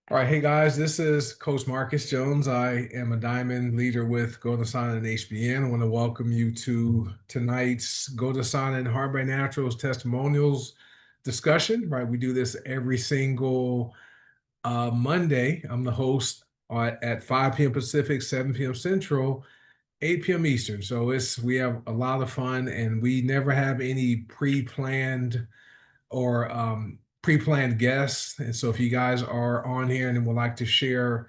All right, hey guys, this is Coach Marcus Jones. I am a diamond leader with goDesana and HBN. I want to welcome you to tonight's goDesana and Hard by Naturals testimonials discussion. Right, we do this every single Monday. I'm the host at 5 p.m. Pacific, 7 p.m. Central, 8 p.m. Eastern. So we have a lot of fun, and we never have any pre-planned guests. And so if you guys are on here and would like to share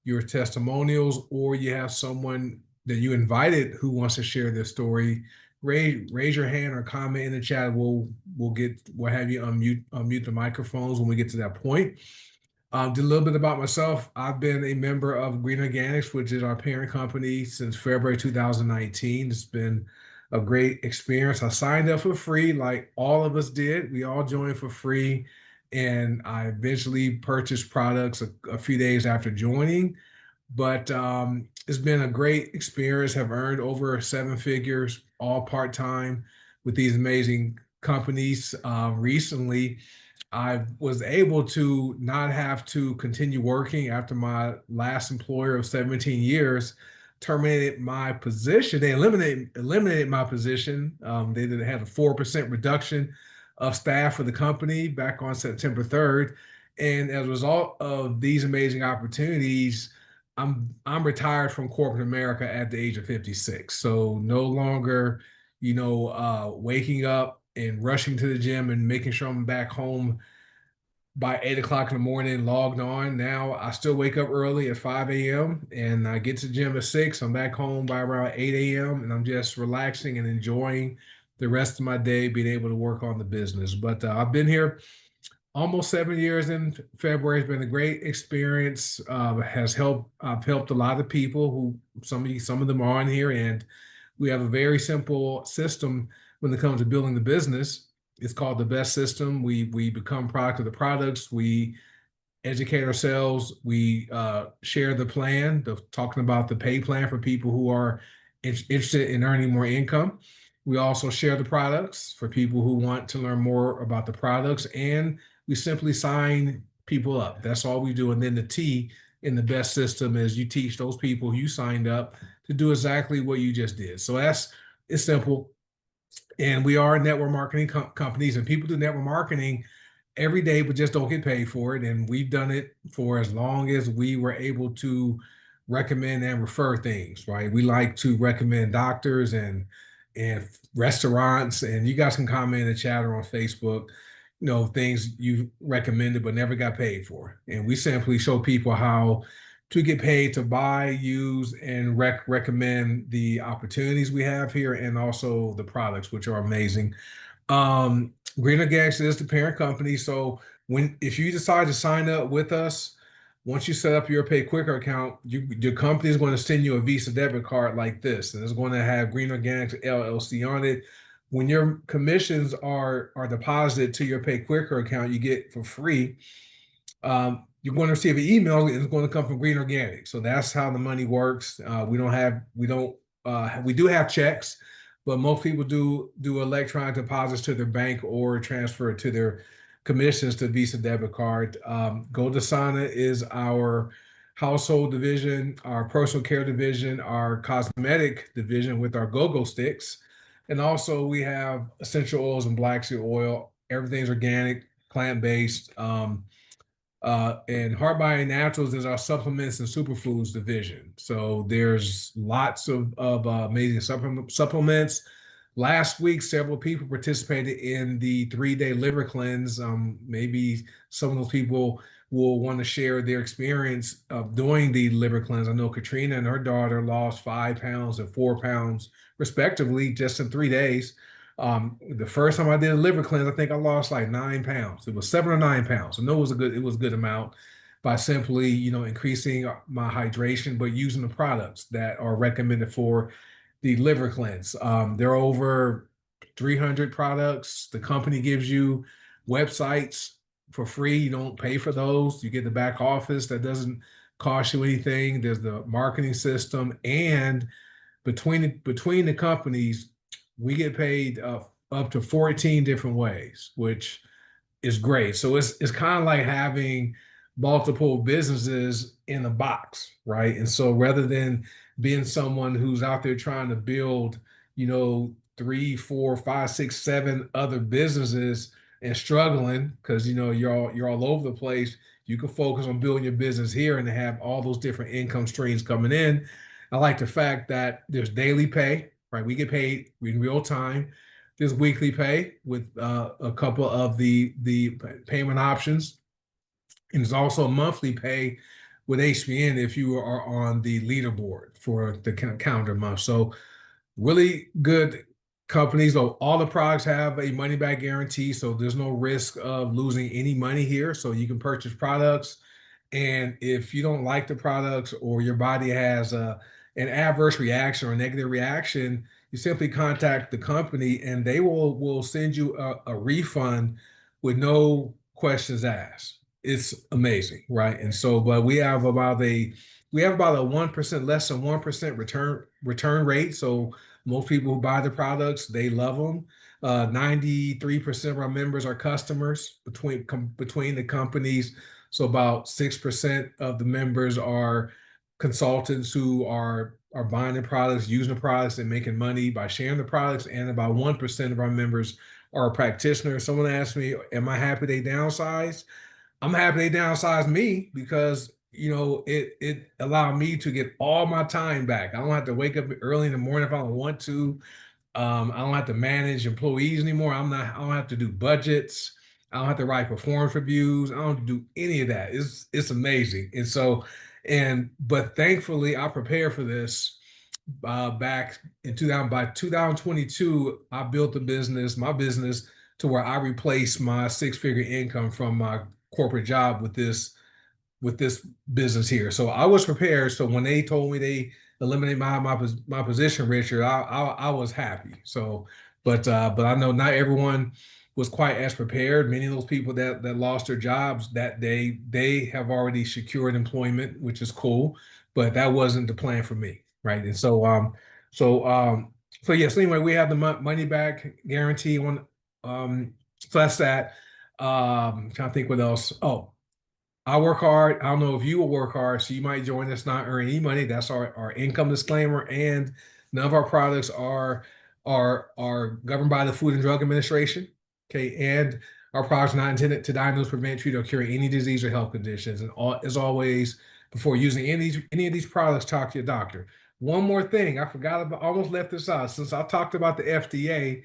your testimonials, or you have someone that you invited who wants to share their story, raise your hand or comment in the chat. We'll have you unmute the microphones when we get to that point. Did a little bit about myself. I've been a member of Green Organics, which is our parent company, since February 2019. It's been a great experience. I signed up for free, like all of us did. We all joined for free, and I eventually purchased products a few days after joining. But it's been a great experience. Have earned over seven figures, all part time, with these amazing companies. Recently, I was able to not have to continue working after my last employer of 17 years terminated my position. They eliminated my position. They did had a 4% reduction of staff for the company back on September 3rd. And as a result of these amazing opportunities, I'm retired from corporate America at the age of 56. So no longer, waking up and rushing to the gym and making sure I'm back home by 8 o'clock in the morning, logged on. Now I still wake up early at 5 a.m. and I get to the gym at 6. I'm back home by around 8 a.m. and I'm just relaxing and enjoying the rest of my day, being able to work on the business. But I've been here almost 7 years in February. It's been a great experience. I've helped a lot of people who some of them are on here, and we have a very simple system when it comes to building the business. It's called the best system. We become product of the products. We educate ourselves. We share the plan, talking about the pay plan for people who are interested in earning more income. We also share the products for people who want to learn more about the products, and we simply sign people up. That's all we do. And then the T in the best system is you teach those people who you signed up to do exactly what you just did. So it's simple. And we are network marketing companies, and people do network marketing every day, but just don't get paid for it. And we've done it for as long as we were able to recommend and refer things, right? We like to recommend doctors and restaurants, and you guys can comment in the chat or on Facebook, things you recommended but never got paid for. And we simply show people how to get paid to buy, use, and recommend the opportunities we have here and also the products, which are amazing. Green Organics is the parent company. So if you decide to sign up with us, once you set up your Pay Quicker account, your company is going to send you a Visa debit card like this, and it's going to have Green Organics LLC on it. When your commissions are deposited to your Pay Quicker account, you get for free. You're going to receive an email, and it's going to come from Green Organics. So that's how the money works. We do have checks, but most people do electronic deposits to their bank or transfer it to their commissions to Visa debit card. goDesana is our household division, our personal care division, our cosmetic division with our go-go sticks. And also we have essential oils and black seed oil. Everything's organic, plant-based. And Heart by Naturals is our supplements and superfoods division. So there's lots of amazing supplements. Last week, several people participated in the 3-day liver cleanse. Maybe some of those people will want to share their experience of doing the liver cleanse. I know Katrina and her daughter lost 5 pounds and 4 pounds, respectively, just in 3 days. The first time I did a liver cleanse, I think I lost like 9 pounds. It was 7 or 9 pounds. I know it was a good amount by simply, increasing my hydration, but using the products that are recommended for the liver cleanse. There are over 300 products. The company gives you websites for free. You don't pay for those. You get the back office that doesn't cost you anything. There's the marketing system, and between the companies, we get paid up to 14 different ways, which is great. So it's kind of like having multiple businesses in a box, right? And so rather than being someone who's out there trying to build, three, four, five, six, seven other businesses and struggling because you're all over the place, you can focus on building your business here and have all those different income streams coming in. I like the fact that there's daily pay, right? We get paid in real time. There's weekly pay with a couple of the payment options, and there's also monthly pay with HBN if you are on the leaderboard for the calendar month. So really good companies. So all the products have a money back guarantee, so there's no risk of losing any money here. So you can purchase products, and if you don't like the products or your body has an adverse reaction or a negative reaction, you simply contact the company and they will send you a refund with no questions asked. It's amazing, right? And so, but we have about a 1%, less than 1% return rate. So most people who buy the products, they love them. 93% of our members are customers between the companies. So about 6% of the members are consultants who are buying the products, using the products, and making money by sharing the products. And about 1% of our members are practitioners. Someone asked me, "Am I happy they downsized?" I'm happy they downsized me because it allowed me to get all my time back. I don't have to wake up early in the morning if I don't want to. I don't have to manage employees anymore. I don't have to do budgets. I don't have to write performance reviews. I don't have to do any of that. It's amazing. And so, but thankfully I prepared for this back in 2000. By 2022, I built my business, to where I replaced my six-figure income from my corporate job with this business here. So I was prepared. So when they told me they eliminated my position, Richard, I was happy. So, but I know not everyone was quite as prepared. Many of those people that lost their jobs that day, they have already secured employment, which is cool. But that wasn't the plan for me, right? And so so yes. Anyway, we have the money back guarantee on. So that's that. Trying to think what else. Oh, I work hard. I don't know if you will work hard, so you might join us not earn any money. That's our income disclaimer. And none of our products are governed by the Food and Drug Administration. Okay, and our products are not intended to diagnose, prevent, treat, or cure any disease or health conditions. And as always, before using any of these products, talk to your doctor. One more thing, I forgot about, almost left this out. Since I talked about the FDA,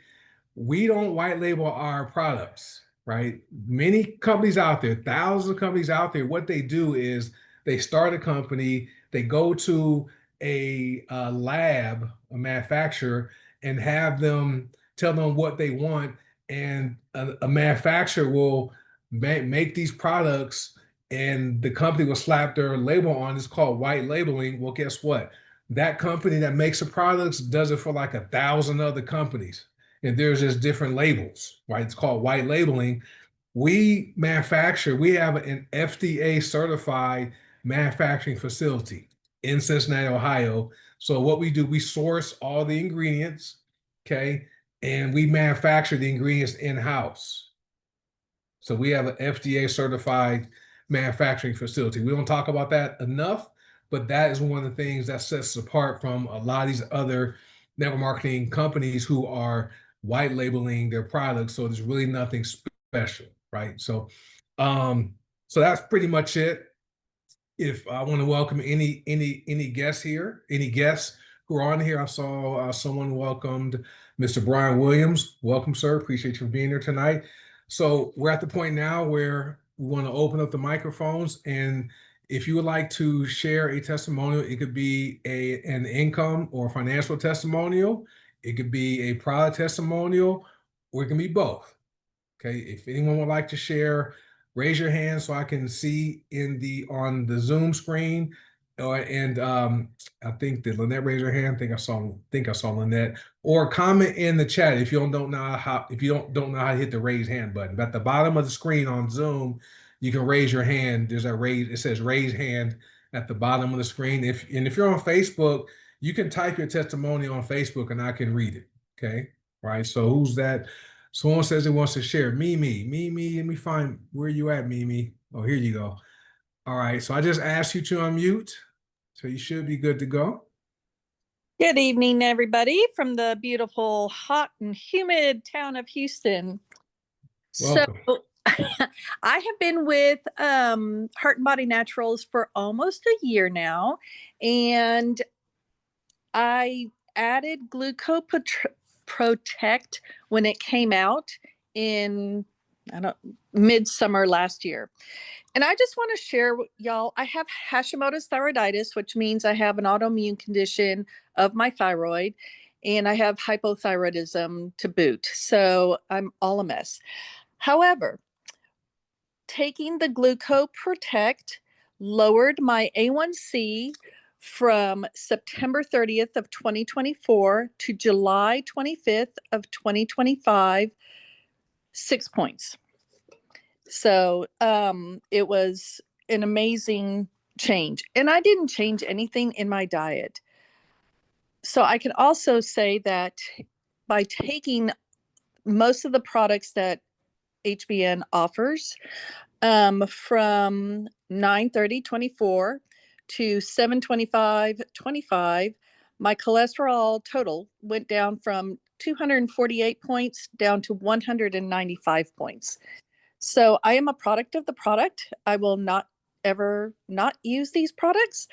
we don't white label our products, right? Many companies out there, thousands of companies out there, what they do is they start a company, they go to a lab, a manufacturer, and have them tell them what they want, and a manufacturer will make these products, and the company will slap their label on. It's called white labeling. Well, guess what? That company that makes the products does it for like 1,000 other companies, and there's just different labels, right? It's called white labeling. We have an FDA certified manufacturing facility in Cincinnati, Ohio. So what we do, we source all the ingredients, okay, and we manufacture the ingredients in-house. So we have an FDA certified manufacturing facility. We don't talk about that enough, but that is one of the things that sets us apart from a lot of these other network marketing companies who are white labeling their products. So there's really nothing special, right? Um, so that's pretty much it. If I want to welcome any guests here, any guests who are on here. I saw someone welcomed Mr. Brian Williams. Welcome, sir. Appreciate you for being here tonight. So we're at the point now where we want to open up the microphones, and if you would like to share a testimonial, it could be an income or financial testimonial, it could be a product testimonial, or it can be both. Okay, if anyone would like to share, raise your hand so I can see on the Zoom screen. And I think that Lynette raised her hand. I think I saw Lynette. Or comment in the chat if you don't know how to hit the raise hand button. But at the bottom of the screen on Zoom, you can raise your hand. It says raise hand at the bottom of the screen. If you're on Facebook, you can type your testimony on Facebook and I can read it. Okay. Right. So who's that? Someone says it wants to share. Mimi. Let me find where you at, Mimi. Oh, here you go. All right, so I just asked you to unmute, so you should be good to go. Good evening, everybody, from the beautiful, hot, and humid town of Houston. So, Welcome. I have been with Heart and Body Naturals for almost a year now, and I added Protect when it came out in I don't midsummer last year. And I just want to share with y'all, I have Hashimoto's thyroiditis, which means I have an autoimmune condition of my thyroid, and I have hypothyroidism to boot. So I'm all a mess. However, taking the Protect lowered my A1C from September 30th of 2024 to July 25th of 2025, 6 points. So it was an amazing change. And I didn't change anything in my diet. So I can also say that by taking most of the products that HBN offers, from 9:30:24 to 7:25:25, my cholesterol total went down from 248 points down to 195 points. So I am a product of the product. I will not ever not use these products.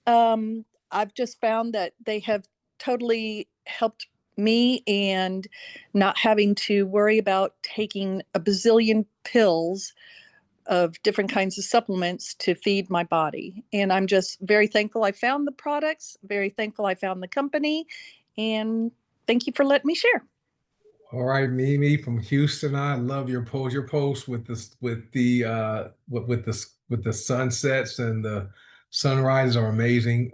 I've just found that they have totally helped me, and not having to worry about taking a bazillion pills of different kinds of supplements to feed my body. And I'm just very thankful I found the products, very thankful I found the company, and thank you for letting me share. All right, Mimi from Houston. I love your post. Your post with this, with the sunsets and the sunrises are amazing.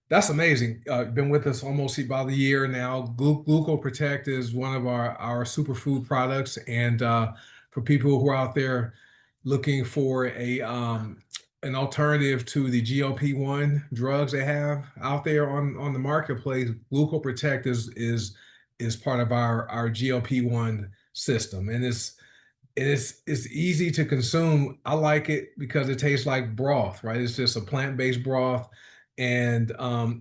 That's amazing. Been with us almost about a year now. Gluco Protect is one of our superfood products, and for people who are out there looking for a an alternative to the GLP-1 drugs they have out there on the marketplace, Gluco Protect is part of our GLP-1 system, and it's easy to consume. I like it because it tastes like broth, right? It's just a plant-based broth, and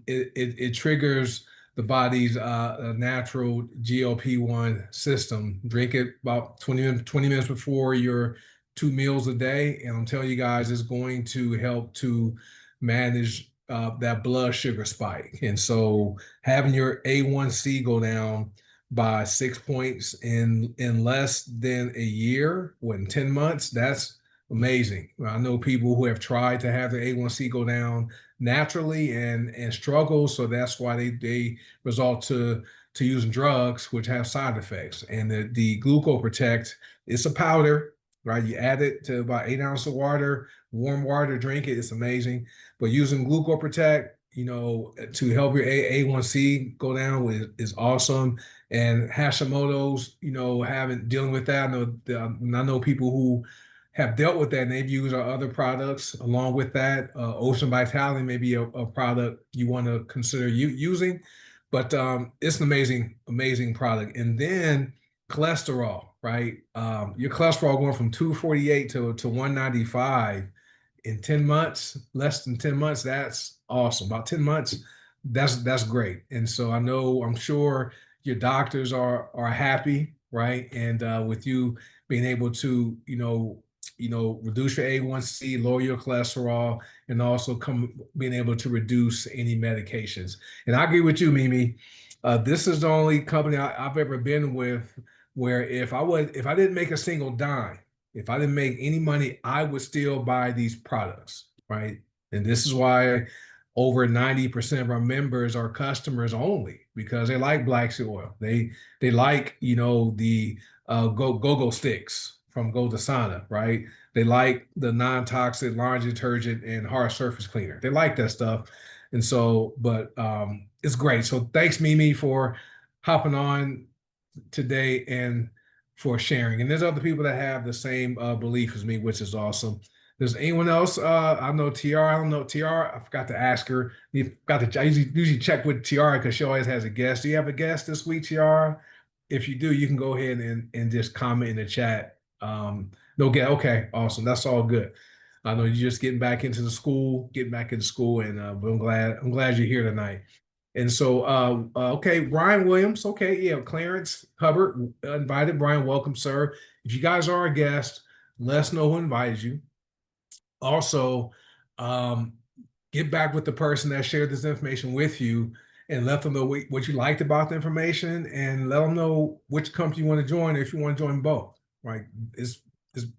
it triggers the body's natural GLP-1 system. Drink it about 20 minutes before your 2 meals a day, and I'm telling you guys, it's going to help to manage that blood sugar spike. And so having your A1C go down by 6 points in less than a year, what, in 10 months, that's amazing. I know people who have tried to have their A1C go down naturally and struggle, so that's why they resort to using drugs, which have side effects. And the Gluco Protect, it's a powder, right? You add it to about 8 ounces of water, warm water, drink it. It's amazing. But using Gluco Protect, to help your A1C go down is awesome. And Hashimoto's, having dealing with that. I know people who have dealt with that, and they've used our other products along with that. Ocean Vitality may be a product you want to consider using, but it's an amazing product. And then cholesterol, right? Your cholesterol going from 248 to 195 in 10 months, less than 10 months, that's awesome. About 10 months, that's great. And so I'm sure your doctors are happy, right? And with you being able to, reduce your A1C, lower your cholesterol, and also being able to reduce any medications. And I agree with you, Mimi. This is the only company I've ever been with where if I didn't make a single dime, if I didn't make any money, I would still buy these products, right? And this is why over 90% of our members are customers only because they like black seed oil. They like, the go sticks from goDesana, right? They like the non-toxic laundry detergent and hard surface cleaner. They like that stuff. And so, but it's great. So thanks, Mimi, for hopping on today and for sharing. And there's other people that have the same belief as me, which is awesome. Does anyone else? I know TR. I don't know TR. I forgot to ask her. I usually check with TR because she always has a guest. Do you have a guest this week, TR? If you do, you can go ahead and just comment in the chat. No get. Okay, awesome. That's all good. I know you're just getting back into school, and but I'm glad you're here tonight. And so, okay, Brian Williams. Okay, yeah, Clarence Hubbard invited Brian. Welcome, sir. If you guys are a guest, let us know who invited you. Also, um, get back with the person that shared this information with you and let them know what you liked about the information and let them know which company you want to join if you want to join both. Right? It's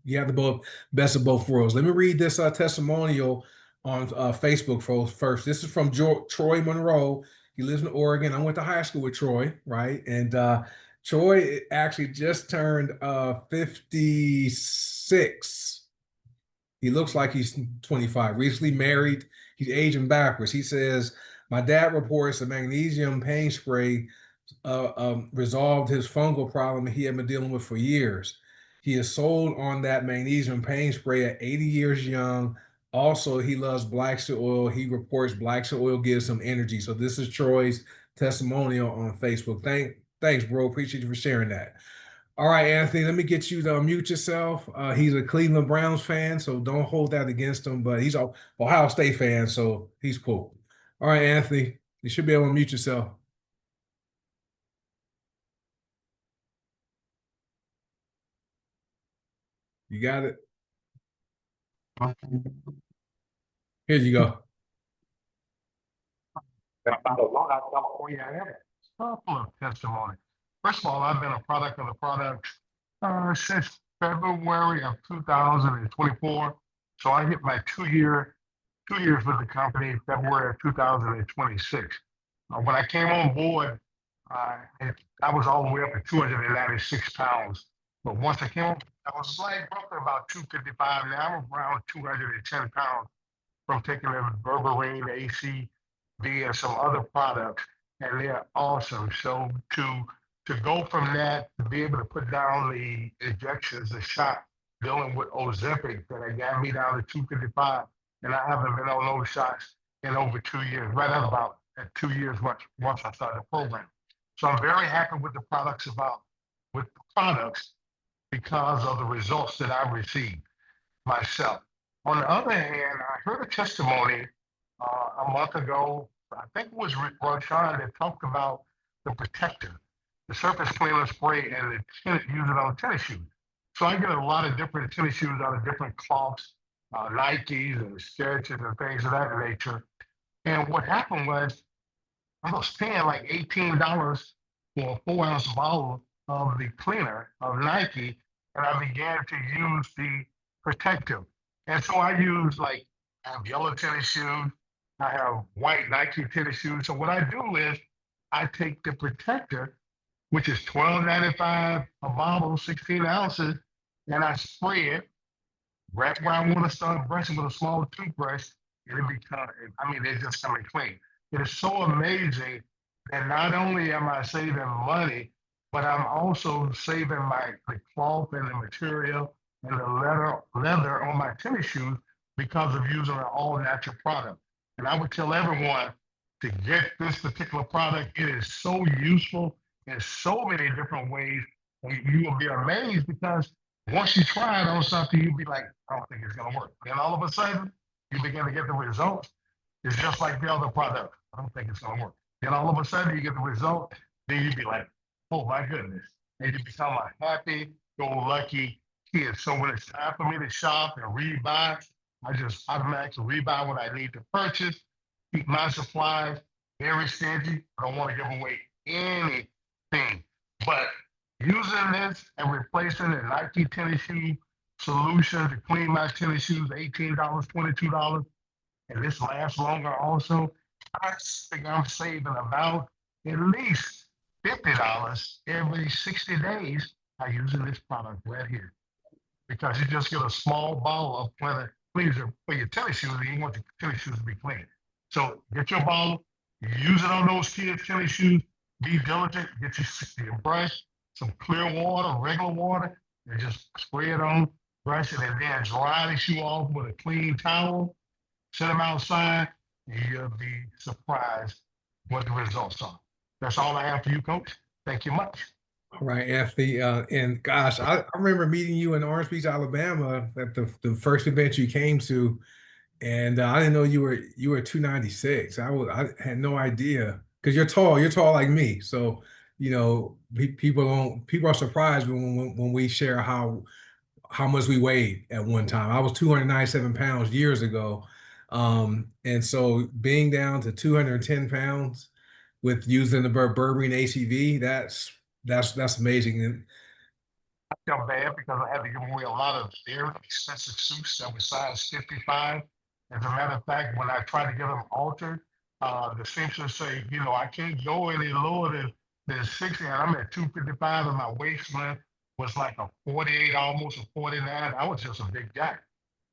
you have the both best of both worlds. Let me read this testimonial on Facebook first. This is from Troy Monroe. He lives in Oregon. I went to high school with Troy, right? And Troy actually just turned 56. He looks like he's 25, recently married. He's aging backwards. He says, my dad reports a magnesium pain spray resolved his fungal problem he had been dealing with for years. He is sold on that magnesium pain spray at 80 years young. Also, he loves black seed oil. He reports black seed oil gives him energy. So this is Troy's testimonial on Facebook. Thanks, bro. Appreciate you for sharing that. All right, Anthony, let me get you to unmute yourself. He's a Cleveland Browns fan, so don't hold that against him, but he's an Ohio State fan, so he's cool. All right, Anthony, you should be able to mute yourself. You got it. Here you go. About a lot of California. I have a couple of testimonies. First of all, I've been a product of the product since February of 2024. So I hit my 2 years with the company, February of 2026. When I came on board, I was all the way up to 296 pounds. But once I came on, I was like roughly about 255. Now I'm around 210 pounds from taking the berberine, AC, and some other products, and they're awesome. So to go from that to be able to put down the injections, the shot, dealing with Ozempic that got me down to 255, and I haven't been on those shots in over 2 years. Right at about at 2 years once I started the program. So I'm very happy with the products because of the results that I received myself. On the other hand, I heard a testimony a month ago. I think it was Roshan that talked about the protector, the surface cleaner spray, and use it on tennis shoes. So I get a lot of different tennis shoes out of different cloths, Nikes and Skechers and things of that nature. And what happened was I was paying like $18 for a 4 ounce bottle of the cleaner of Nike, and I began to use the protective. And so I use like I have yellow tennis shoes, I have white Nike tennis shoes. So what I do is I take the protector, which is $12.95 a bottle, 16 ounces, and I spray it right where I want to start brushing with a small toothbrush, and it becomes, I mean, they just coming clean. It is so amazing that not only am I saving money, but I'm also saving the cloth and the material and the leather on my tennis shoes because of using an all natural product. And I would tell everyone to get this particular product. It is so useful in so many different ways. And you will be amazed because once you try it on something, you'll be like, I don't think it's going to work. Then all of a sudden, you begin to get the results. It's just like the other product. I don't think it's going to work. Then all of a sudden, you get the result. Then you be like, oh my goodness. And you become a happy, go lucky kid. So when it's time for me to shop and rebuy, I just automatically rebuy what I need to purchase, keep my supplies very stingy. I don't want to give away anything. But using this and replacing the Nike tennis shoe solution to clean my tennis shoes, $18, $22, and this lasts longer also, I think I'm saving about at least $50 every 60 days by using this product right here. Because you just get a small bottle of cleanser for your tennis shoes and you want your tennis shoes to be clean. So get your bottle, use it on those kids' tennis shoes, be diligent, get your brush, some clear water, regular water, and just spray it on, brush it, and then dry the shoe off with a clean towel, set them outside, and you'll be surprised what the results are. That's all I have for you, Coach. Thank you much. All right, Anthony. And gosh, I remember meeting you in Orange Beach, Alabama at the first event you came to. And I didn't know you were 296. I had no idea because you're tall like me. So, people are surprised when we share how much we weighed at one time. I was 297 pounds years ago. And so being down to 210 pounds with using the Burberry ACV, that's amazing. And I felt bad because I had to give away a lot of very expensive suits that were size 55. As a matter of fact, when I tried to get them altered, the seamstress say, I can't go any lower than 60, and I'm at 255, and my waist length was like a 48, almost a 49. I was just a big guy.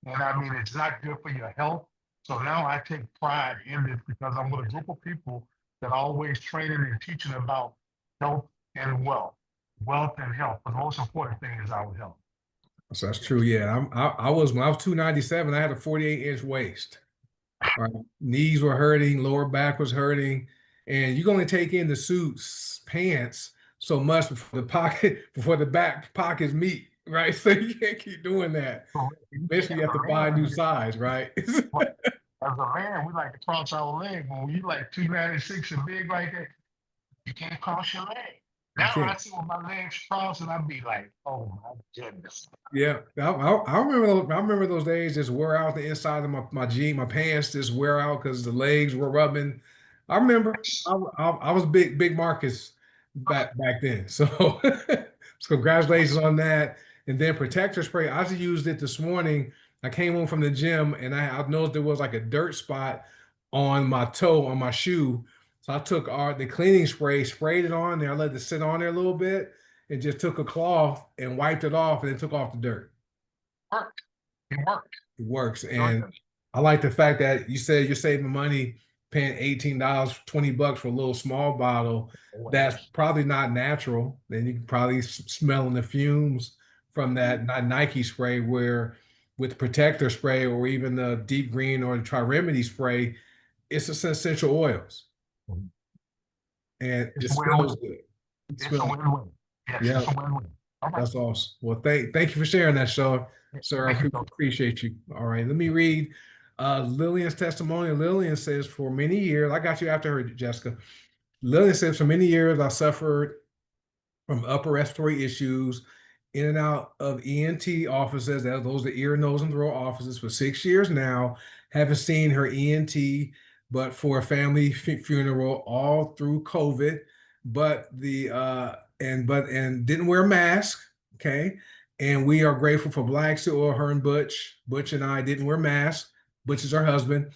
And I mean, it's not good for your health. So now I take pride in it because I'm with a group of people that are always training and teaching about health and wealth and health. But the most important thing is our health. so that's true. Yeah. I was when I was 297, I had a 48-inch waist. All right. Knees were hurting, lower back was hurting, and you can only take in the suits, pants so much before the back pockets meet, right? So you can't keep doing that. So Eventually, you have to buy a new size, right? as a man, we like to cross our leg. When you like 296 and big like that, you can't cross your leg. You Now I can't. see when my legs cross and I be like, oh my goodness. Yeah, I remember those days just wear out the inside of my pants just wear out because the legs were rubbing. I remember I was big Marcus back then. So, so congratulations on that. And then protector spray. I just used it this morning. I came home from the gym and I noticed there was like a dirt spot on my toe on my shoe. So I took the cleaning spray, sprayed it on there. I let it sit on there a little bit and just took a cloth and wiped it off and then took off the dirt. Worked. It worked. It works. Sure And did. I like the fact that you said you're saving money paying $18, $20 for a little small bottle. Oh, That's yes. probably not natural. Then you can probably smelling the fumes from that not Nike spray where with protector spray or even the deep green or the Tri-Remedy spray, it's essential oils Mhm. and It's it a win-win. smells good. It It's a smells, win-win. Yes, yeah. it's a win-win. All right. That's awesome. Well, thank you for sharing that, sir. Sir, I Thank you, Coach. appreciate you. All right, let me read Lillian's testimony. Lillian says, for many years, I got you after her, Jessica. Lillian says, for many years, I suffered from upper respiratory issues, in and out of ENT offices. Those are ear, nose, and throat offices for 6 years now. Haven't seen her ENT, but for a family funeral all through COVID. But and didn't wear a mask. Okay, and we are grateful for Black Sea Oil. Her and Butch. Butch and I didn't wear masks. Butch is her husband,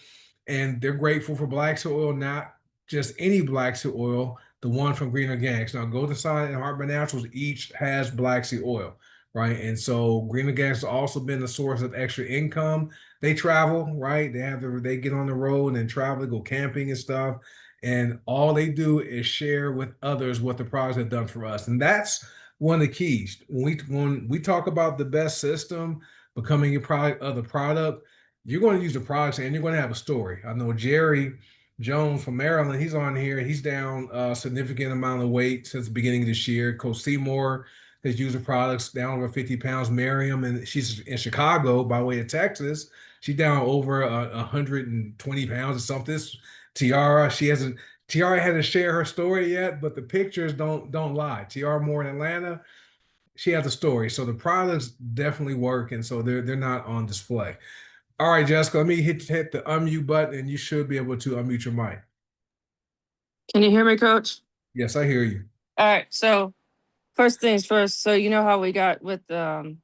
and they're grateful for Black Sea Oil, not just any Black Sea Oil, the one from Green Organics. Now, goDesana and Heartburn Naturals each has Black Sea Oil, right? And so Green Organics has also been a source of extra income. They travel, right? They get on the road and travel, go camping and stuff. And all they do is share with others what the products have done for us. And that's one of the keys. When we talk about the best system, becoming a product of the product, you're going to use the products and you're going to have a story. I know Jerry Jones from Maryland, he's on here. He's down a significant amount of weight since the beginning of this year. Coach Seymour has used the products down over 50 pounds. Miriam, and she's in Chicago by way of Texas. She's down over 120 pounds or something. Tiara, Tiara hasn't shared her story yet, but the pictures don't lie. Tiara Moore in Atlanta, she has a story. So the products definitely work, and so they're not on display. All right, Jessica, let me hit the unmute button, and you should be able to unmute your mic. Can you hear me, Coach? Yes, I hear you. All right. So first things first. So you know how we got with the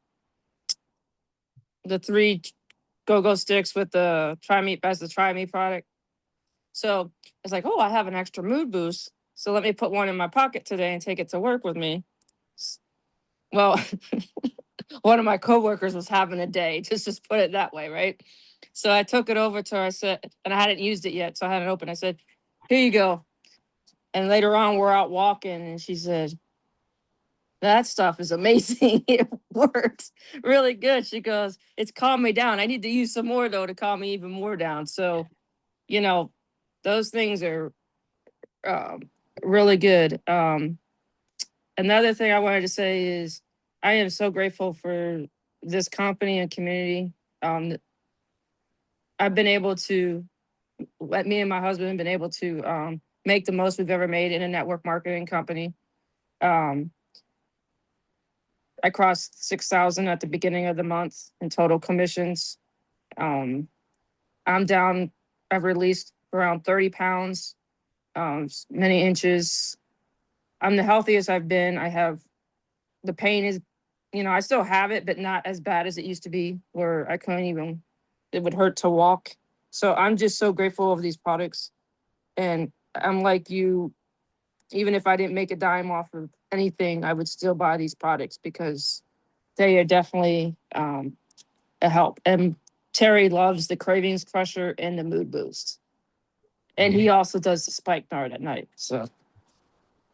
three go-go sticks with the Try Me as the Try Me product. So it's like, oh, I have an extra mood boost. So let me put one in my pocket today and take it to work with me. Well, one of my coworkers was having a day, just put it that way, right? So I took it over to her. I said, and I hadn't used it yet, so I had it open. I said, here you go. And later on, we're out walking, and she said, that stuff is amazing. It works really good. She goes, it's calmed me down. I need to use some more, though, to calm me even more down. So, those things are really good. another thing I wanted to say is I am so grateful for this company and community. I've been able to, me and my husband have been able to make the most we've ever made in a network marketing company. I crossed 6,000 at the beginning of the month in total commissions. I'm down, I've released around 30 pounds, many inches. I'm the healthiest I've been. I have, the pain is, I still have it, but not as bad as it used to be, where I couldn't even, it would hurt to walk. So I'm just so grateful of these products. And I'm like you, even if I didn't make a dime off of anything, I would still buy these products because they are definitely a help. And Terry loves the Cravings Crusher and the Mood Boost. And he also does the Spike Nard at night. So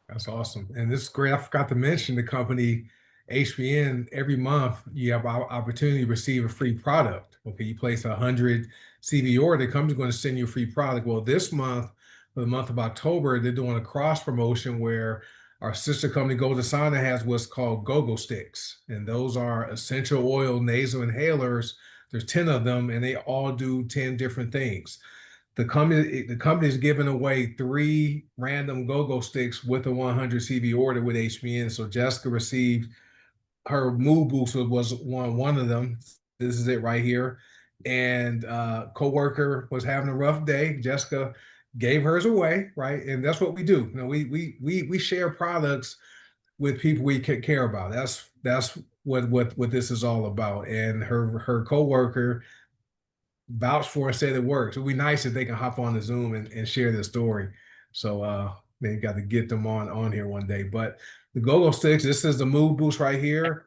That's awesome. And this is great. I forgot to mention the company HBN. Every month you have an opportunity to receive a free product. Okay, you place a 100 CV order, the company's going to send you a free product. Well, this month, for the month of October, they're doing a cross promotion where our sister company goDesana has what's called go-go sticks. And those are essential oil nasal inhalers. There's 10 of them, and they all do 10 different things. The company is giving away 3 random go-go sticks with a 100 CV order with HBN. So Jessica received her mood booster was one of them. This is it right here. And coworker was having a rough day. Jessica gave hers away, right? And that's what we do. We share products with people we care about. That's what this is all about. And her coworker vouch for and say it works. It would be nice if they can hop on the Zoom and share their story. So they got to get them on here one day. But the go-go sticks, this is the mood boost right here.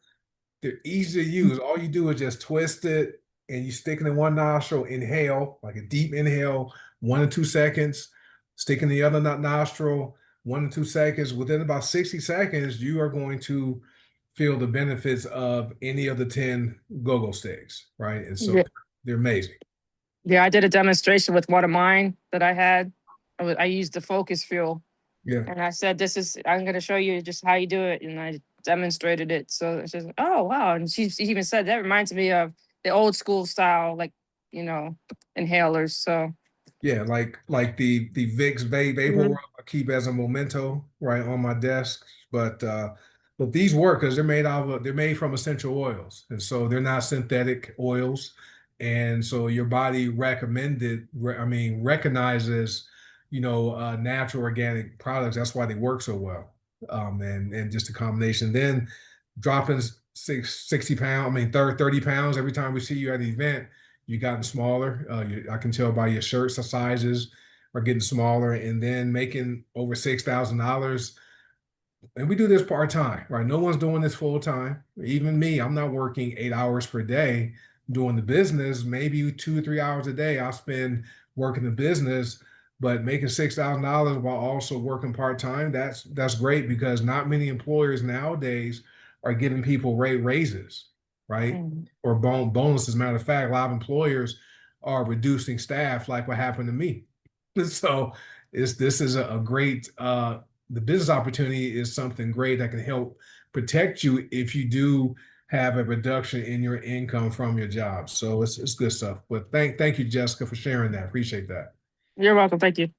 They're easy to use. All you do is just twist it and you stick it in one nostril, inhale, like a deep inhale, 1 to 2 seconds, stick in the other nostril, 1 to 2 seconds. Within about 60 seconds, you are going to feel the benefits of any of the 10 go-go sticks, right? And so they're amazing. yeah, I did a demonstration with one of mine that I had. I used the focus fuel. Yeah. And I said, I'm going to show you just how you do it. And I demonstrated it. So she's like, oh, wow. And she even said, that reminds me of the old school style, like, inhalers. So Yeah, like the Vicks Vapor Rub I keep as a memento right on my desk. But these work because they're made from essential oils, and so they're not synthetic oils, and so your body recognizes natural organic products. That's why they work so well. And just a combination. Then dropping 60 pounds, 30 pounds every time we see you at an event, you've gotten smaller. I can tell by your shirt sizes are getting smaller, and then making over $6,000. And we do this part time, right? No one's doing this full time. Even me, I'm not working 8 hours per day doing the business. Maybe 2 or 3 hours a day I'll spend working the business, but making $6,000 while also working part time. That's great because not many employers nowadays are giving people raises, right? Or bonuses. Matter of fact, a lot of employers are reducing staff, like what happened to me. So this is a great the business opportunity is something great that can help protect you if you do have a reduction in your income from your job. So it's good stuff. But thank you, Jessica, for sharing that. Appreciate that. You're welcome. Thank you.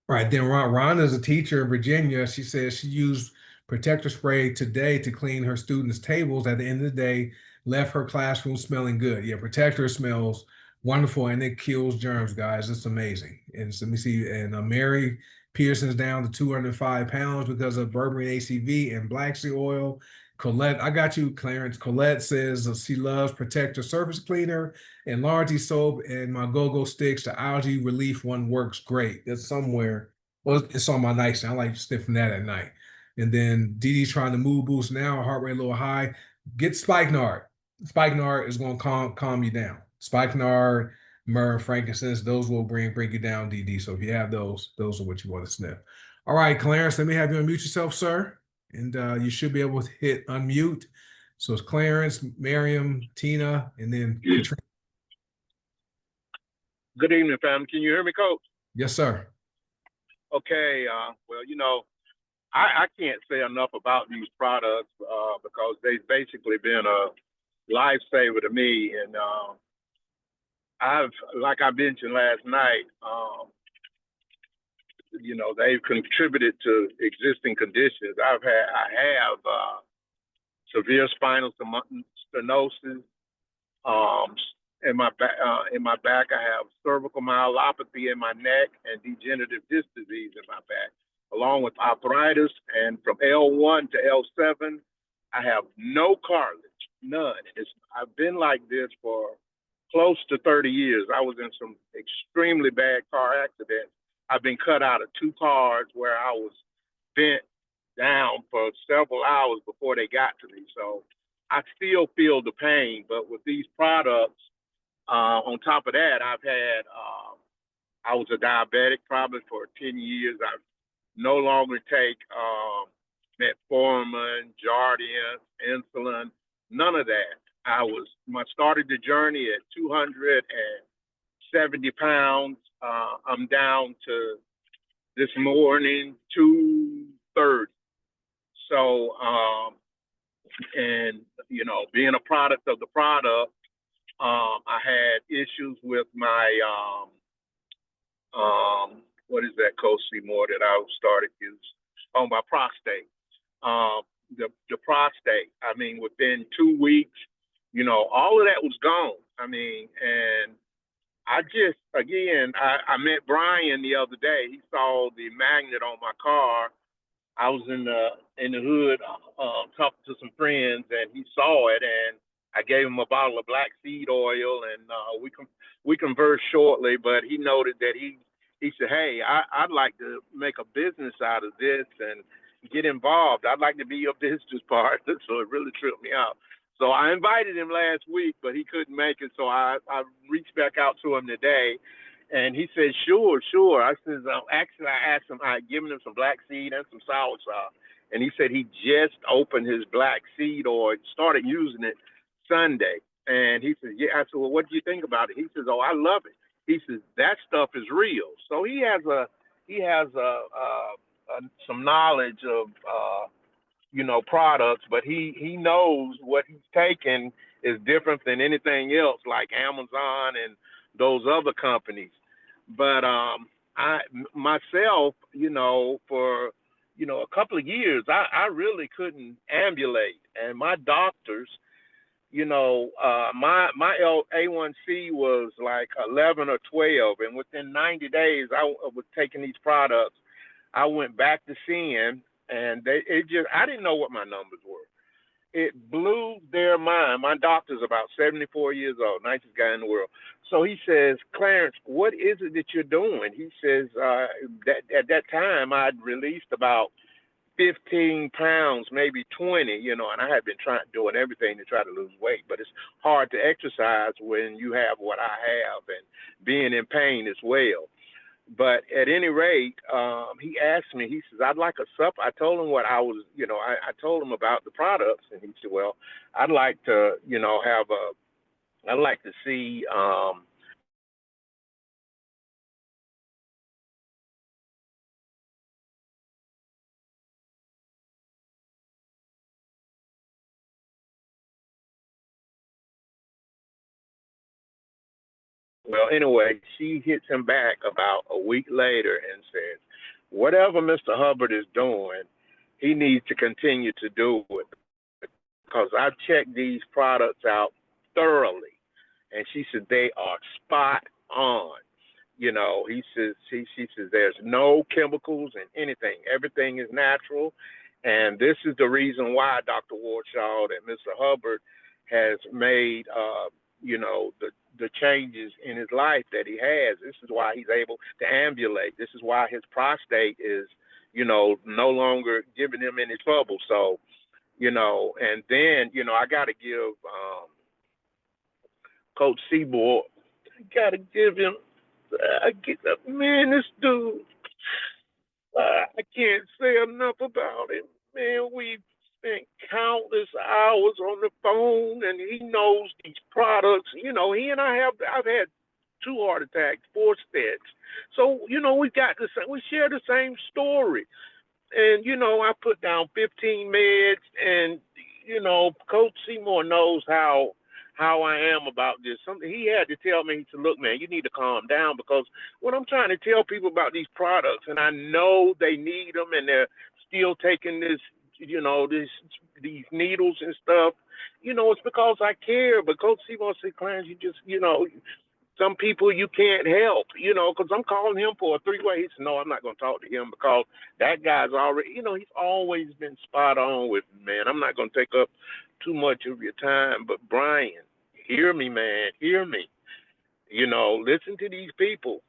All right, then Ron is a teacher in Virginia. She says she used protector spray today to clean her students' tables. At the end of the day, left her classroom smelling good. Yeah, protector smells wonderful and it kills germs, guys. It's amazing. And so let me see. And Mary Pearson's down to 205 pounds because of berberine ACV and black sea oil. Colette, I got you, Clarence. Colette says she loves Protector Surface Cleaner and Largy Soap and my go-go sticks. The algae relief one works great. It's somewhere. Well, it's on my nightstand. I like sniffing that at night. And then Dee Dee's trying to mood boost now, heart rate a little high. Get Spike Nard. Spike Nard is going to calm you down. Spike Nard, myrrh, and frankincense, those will bring you down, Dee Dee. So if you have those are what you want to sniff. All right, Clarence, let me have you unmute yourself, sir. And you should be able to hit unmute. So it's Clarence, Miriam, Tina, and then Katrina. Good evening, fam. Can you hear me, Coach? Yes, sir. Okay. Well, I can't say enough about these products because they've basically been a lifesaver to me. And like I mentioned last night, they've contributed to existing conditions. I have severe spinal stenosis. Um, in my back, I have cervical myelopathy in my neck and degenerative disc disease in my back, along with arthritis. And from L1 to L7, I have no cartilage, none. I've been like this for close to 30 years. I was in some extremely bad car accidents. I've been cut out of 2 cars where I was bent down for several hours before they got to me. So I still feel the pain, but with these products, on top of that, I was a diabetic probably for 10 years. I no longer take metformin, Jardiance, insulin, none of that. I started the journey at 270 pounds. I'm down to this morning 230. So, and being a product of the product, I had issues with my what is that, Coach Seymour, that I started using? Oh, my prostate. The prostate. I mean, within 2 weeks, all of that was gone. I mean, and I met Brian the other day. He saw the magnet on my car. I was in the hood talking to some friends, and he saw it, and I gave him a bottle of black seed oil, and we conversed shortly. But he noted that he said, "Hey, I'd like to make a business out of this and get involved. I'd like to be your business partner." So it really tripped me out. So I invited him last week, but he couldn't make it. So I reached back out to him today. And he said, sure. I said, actually, I asked him, I had given him some black seed and some soursop. And he said he just opened his black seed oil, started using it Sunday. And he said, yeah. I said, well, what do you think about it? He says, oh, I love it. He says, that stuff is real. So he has some knowledge of, products, but he knows what he's taking is different than anything else, like Amazon and those other companies. But I myself, for a couple of years, I really couldn't ambulate, and my doctors, my A1C was like 11 or 12, and within 90 days, I was taking these products. I went back to seeing, and I didn't know what my numbers were. It blew their mind. My doctor's about 74 years old, nicest guy in the world. So he says, Clarence, what is it that you're doing? He says, that at that time I'd released about 15 pounds, maybe 20, and I had been doing everything to try to lose weight, but it's hard to exercise when you have what I have and being in pain as well. But at any rate, he asked me, he says, I'd like a sup. I told him what I was, I told him about the products. And he said, well, I'd like to, I'd like to see, well, anyway, she hits him back about a week later and says, whatever Mr. Hubbard is doing, he needs to continue to do it because I've checked these products out thoroughly. And she said, they are spot on. She says, there's no chemicals in anything. Everything is natural. And this is the reason why Dr. Warshaw and Mr. Hubbard has made, the changes in his life that he has. This is why he's able to ambulate. This is why his prostate is, no longer giving him any trouble. So, and then, I got to give Coach Seaboard, I got to give him, man, this dude, I can't say enough about him. Man, we've spent countless hours on the phone, and he knows these products. He and I've had 2 heart attacks, 4 stents. So, we share the same story. And, I put down 15 meds, and, Coach Seymour knows how I am about this. Something he had to tell me, he said, look, man, you need to calm down, because when I'm trying to tell people about these products and I know they need them and they're still taking this, these needles and stuff, it's because I care. But Coach Seymour said, Clarence, you just, some people you can't help, because I'm calling him for a three-way. He said, no, I'm not going to talk to him, because that guy's already, he's always been spot on with me, man. I'm not going to take up too much of your time. But Brian, hear me, man, hear me. Listen to these people.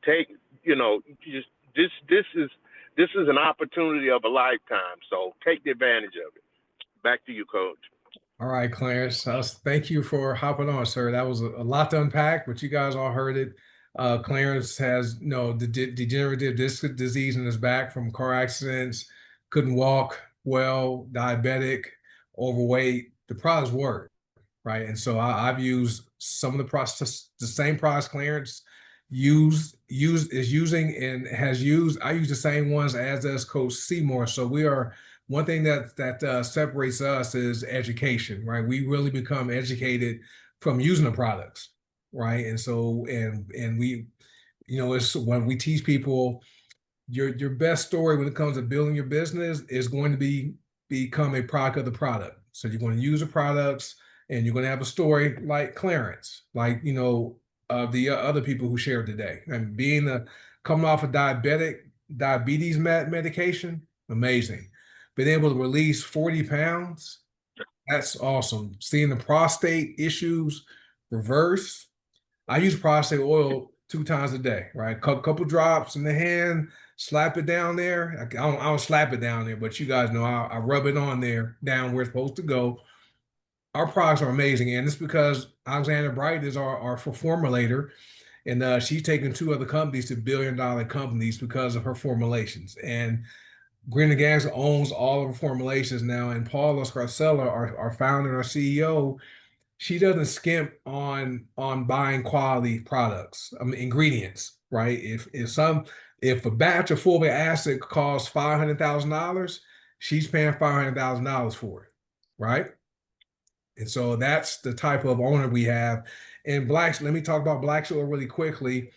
Take, just this is an opportunity of a lifetime. So take the advantage of it. Back to you, Coach. All right, Clarence. Thank you for hopping on, sir. That was a lot to unpack, but you guys all heard it. Clarence has the degenerative disc disease in his back from car accidents, couldn't walk well, diabetic, overweight. The products work, right? And so I've used some of the process, the same products Clarence is using and has used. I use the same ones as does Coach Seymour. So we are one thing that separates us is education, right? We really become educated from using the products, right? And so and we, it's when we teach people your best story when it comes to building your business is going to become a product of the product. So you're going to use the products and you're going to have a story like Clarence, like the other people who shared today. And coming off of diabetes medication, amazing. Been able to release 40 pounds, that's awesome. Seeing the prostate issues reverse. I use prostate oil 2 times a day, right? Couple drops in the hand, slap it down there. I don't slap it down there, but you guys know I rub it on there down where it's supposed to go. Our products are amazing, and it's because Alexandra Bright is our formulator, and she's taken 2 other companies to billion-dollar companies because of her formulations. And Green Gangs owns all of her formulations now, and Paula Scarcella, our founder and our CEO, she doesn't skimp on buying quality products, I mean ingredients, right? If a batch of fulvic acid costs $500,000, she's paying $500,000 for it, right? And so that's the type of owner we have. And let me talk about black oil really quickly.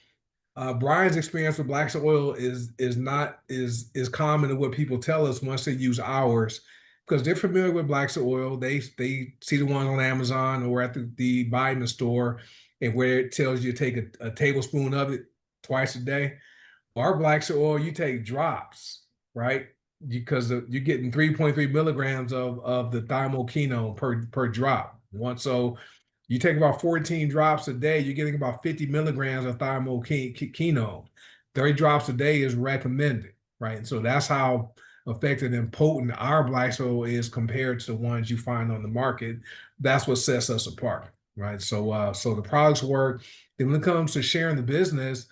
Brian's experience with black oil is not is common to what people tell us once they use ours, because they're familiar with black oil. They see the one on Amazon or at the buy in the store, and where it tells you to take a tablespoon of it twice a day. Our black oil, you take drops, right? Because you're getting 3.3 milligrams of the thymoquinone per drop. So you take about 14 drops a day, you're getting about 50 milligrams of thymoquinone. 30 drops a day is recommended, right? And so that's how effective and potent our black oil is compared to the ones you find on the market. That's what sets us apart, right? So the products work. Then when it comes to sharing the business,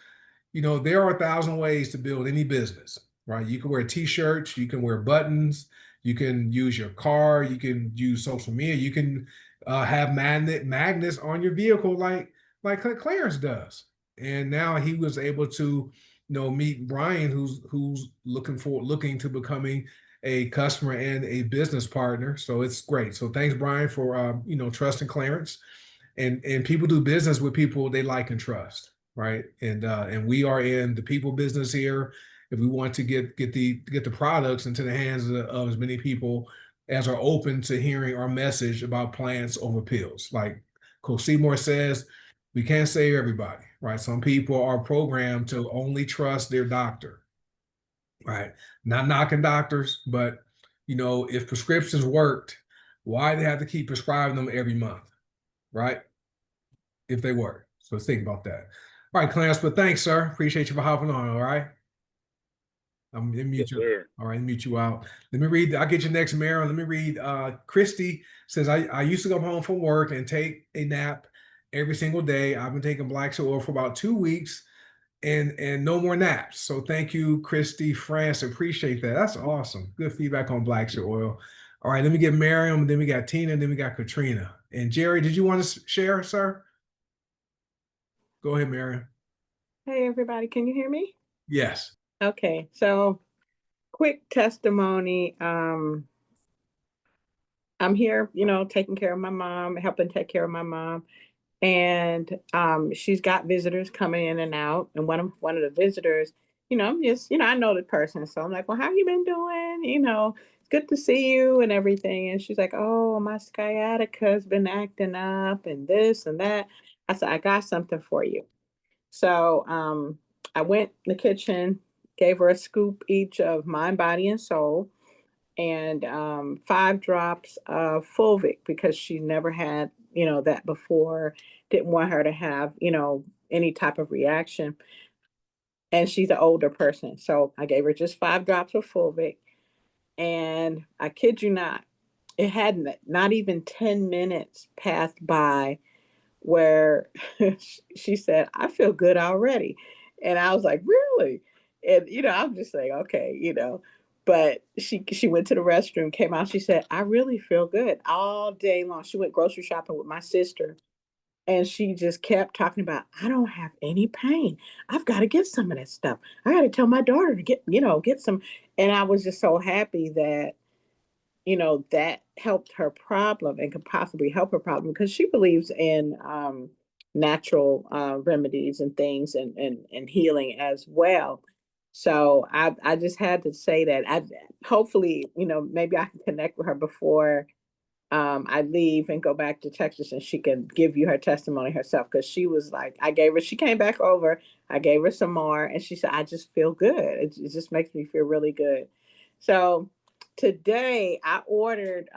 there are 1,000 ways to build any business, right? You can wear t-shirts, you can wear buttons, you can use your car, you can use social media, you can have magnets on your vehicle like Clarence does. And now he was able to, meet Brian, who's looking to becoming a customer and a business partner. So it's great. So thanks, Brian, for trusting Clarence. And people do business with people they like and trust, right? And we are in the people business here. If we want to get the products into the hands of as many people as are open to hearing our message about plants over pills, like Coach Seymour says, we can't save everybody, right? Some people are programmed to only trust their doctor, right? Not knocking doctors, but if prescriptions worked, why they have to keep prescribing them every month, right? If they were. So think about that. All right, Clarence, but thanks, sir. Appreciate you for hopping on. All right. I'm gonna mute you. Sir. All right, mute you out. Let me read. I'll get you next, Mary. Let me read. Christy says, I used to come home from work and take a nap every single day. I've been taking black oil for about 2 weeks and no more naps. So thank you, Christy France. Appreciate that. That's awesome. Good feedback on black oil. All right, let me get Miriam, then we got Tina, then we got Katrina. And Jerry, did you want to share, sir? Go ahead, Miriam. Hey, everybody. Can you hear me? Yes. Okay. So quick testimony. I'm here, taking care of my mom, helping take care of my mom. And she's got visitors coming in and out. And one of the visitors, I'm just, I know the person. So I'm like, well, how you been doing? It's good to see you and everything. And she's like, oh, my sciatica's been acting up and this and that. I said, I got something for you. So I went in the kitchen, gave her a scoop each of Mind, Body, and Soul, and 5 drops of fulvic because she never had, that before. Didn't want her to have, any type of reaction. And she's an older person. So I gave her just 5 drops of fulvic. And I kid you not, it hadn't not even 10 minutes passed by where she said, I feel good already. And I was like, really? And, I'm just saying, okay, but she went to the restroom, came out. She said, I really feel good all day long. She went grocery shopping with my sister. And she just kept talking about, I don't have any pain. I've got to get some of that stuff. I got to tell my daughter to get some. And I was just so happy that that helped her problem and could possibly help her problem because she believes in natural remedies and things and healing as well. So I just had to say that. Hopefully, maybe I can connect with her before I leave and go back to Texas and she can give you her testimony herself because she was like, she came back over, I gave her some more, and she said, I just feel good. It just makes me feel really good. So today I ordered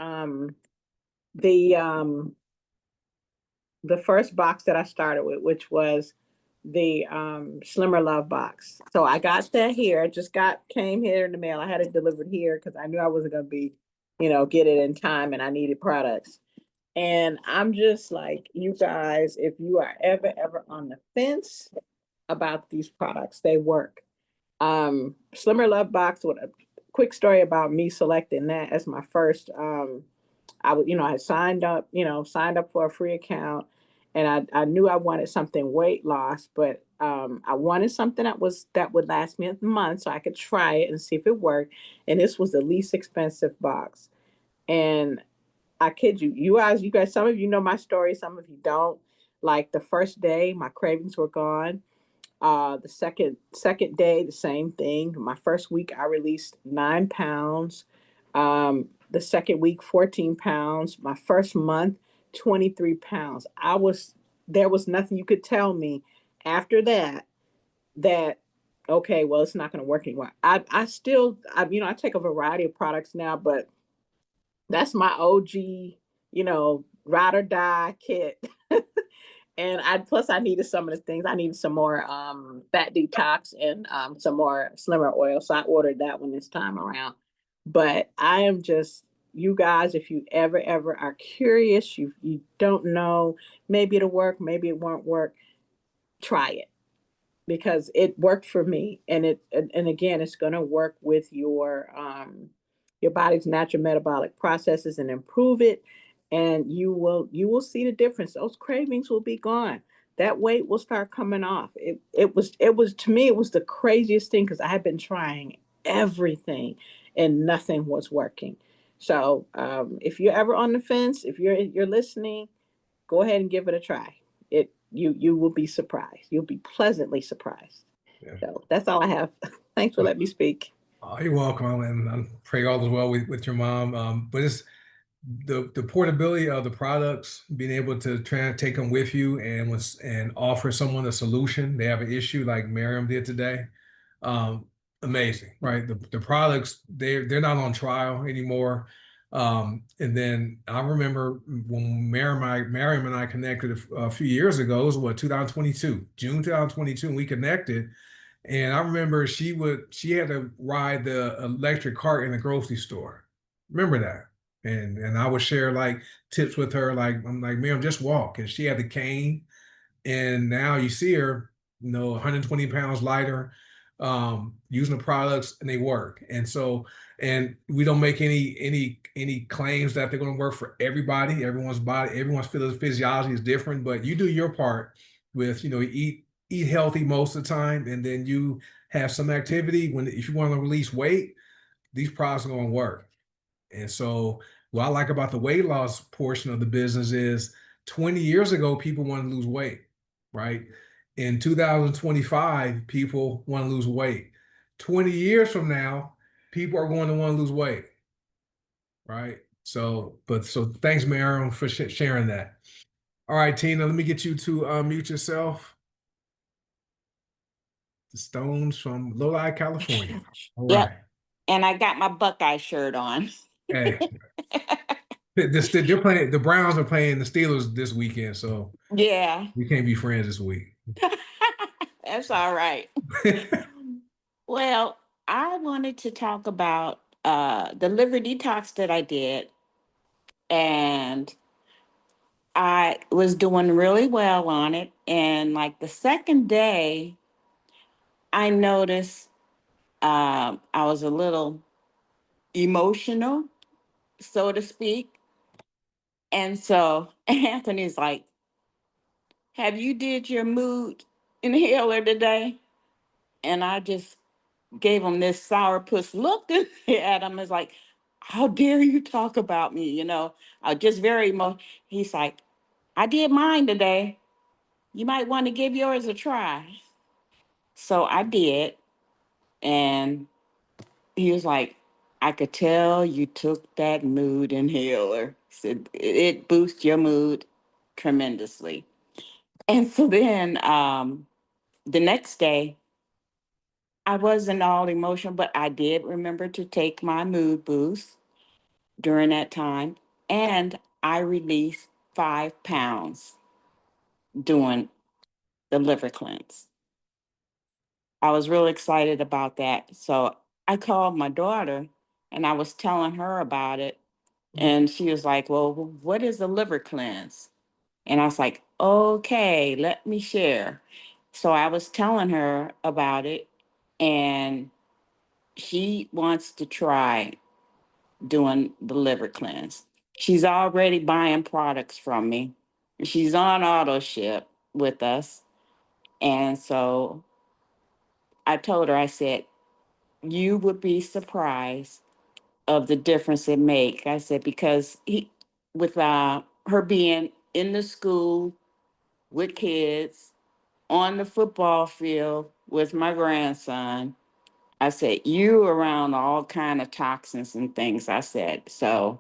the um the first box that I started with, which was the Slimmer Love box. So I got that here. It just came here in the mail. I had it delivered here because I knew I wasn't gonna be, get it in time and I needed products. And I'm just like, you guys, if you are ever on the fence about these products, they work. Slimmer Love box, with a quick story about me selecting that as my first I had signed up for a free account, and I knew I wanted something weight loss, but I wanted something that would last me a month so I could try it and see if it worked. And this was the least expensive box. And I kid you, you guys, some of you know my story, some of you don't. Like the first day, my cravings were gone. The second day, the same thing. My first week, I released 9 pounds. The second week, 14 pounds. My first month, 23 pounds. There was nothing you could tell me after that, okay, well, it's not going to work anymore. I still, I take a variety of products now, but that's my OG, ride or die kit. And I needed some of the things. I needed some more fat detox and some more slimmer oil. So I ordered that one this time around. But I am just, you guys, if you ever are curious, you don't know, maybe it'll work, maybe it won't work, try it because it worked for me. And again, it's going to work with your body's natural metabolic processes and improve it, and you will see the difference. Those cravings will be gone. That weight will start coming off. It was to me, it was the craziest thing because I had been trying everything and nothing was working. So if you're ever on the fence, if you're listening, go ahead and give it a try. You will be surprised. You'll be pleasantly surprised. Yeah. So that's all I have. Thanks for letting me speak. Oh, you're welcome, and I pray all is well with your mom. But it's the portability of the products, being able to try and take them with you and offer someone a solution. They have an issue like Miriam did today. Um, Amazing, right? The products they're not on trial anymore. And then I remember when Miriam and I connected a few years ago. It was what, 2022, June 2022, and we connected. And I remember she had to ride the electric cart in the grocery store. Remember that? And I would share like tips with her, like I'm like, ma'am, just walk. And she had the cane, and now you see her, 120 pounds lighter, using the products, and they work. And so, and we don't make any claims that they're going to work for everybody. Everyone's body, everyone's physiology is different, but you do your part with, eat healthy most of the time, and then you have some activity if you want to release weight. these products are going to work. And so what I like about the weight loss portion of the business is 20 years ago, people wanted to lose weight, right? In 2025, people want to lose weight. 20 years from now, people are going to want to lose weight, right? So thanks, Mariam, for sharing that. All right, Tina, let me get you to mute yourself. The Stones from Lodi, California. All Yep. right. And I got my Buckeye shirt on. Hey, they're playing. The Browns are playing the Steelers this weekend, so Yeah. we can't be friends this week. That's all right. Well, I wanted to talk about the liver detox that I did. And I was doing really well on it. And like the second day, I noticed I was a little emotional, so to speak. And so Anthony's like, have you did your mood inhaler today? And I just gave him this sourpuss look at him. It's like, how dare you talk about me? You know, I just very he's like, I did mine today. You might want to give yours a try. So I did. And he was like, I could tell you took that mood inhaler. Said it boosts your mood tremendously. And so then the next day, I wasn't all emotional, but I did remember to take my mood boost during that time. And I released 5 pounds doing the liver cleanse. I was really excited about that. So I called my daughter and I was telling her about it. And she was like, well, what is a liver cleanse? And I was like, okay, let me share. So I was telling her about it, and she wants to try doing the liver cleanse. She's already buying products from me. She's on auto ship with us. And so I told her, I said, you would be surprised of the difference it make. I said, because with her being in the school with kids, on the football field with my grandson, I said, you around all kind of toxins and things. I said, so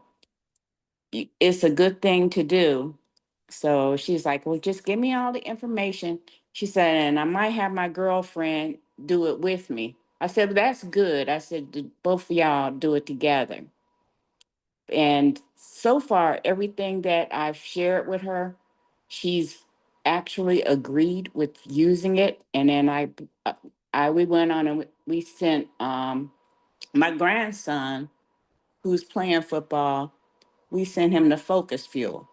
it's a good thing to do. So she's like, well, just give me all the information. She said, and I might have my girlfriend do it with me. I said, well, that's good. I said, both of y'all do it together. And so far, everything that I've shared with her, she's actually agreed with using it. And then we went on and we sent my grandson, who's playing football, we sent him the Focus Fuel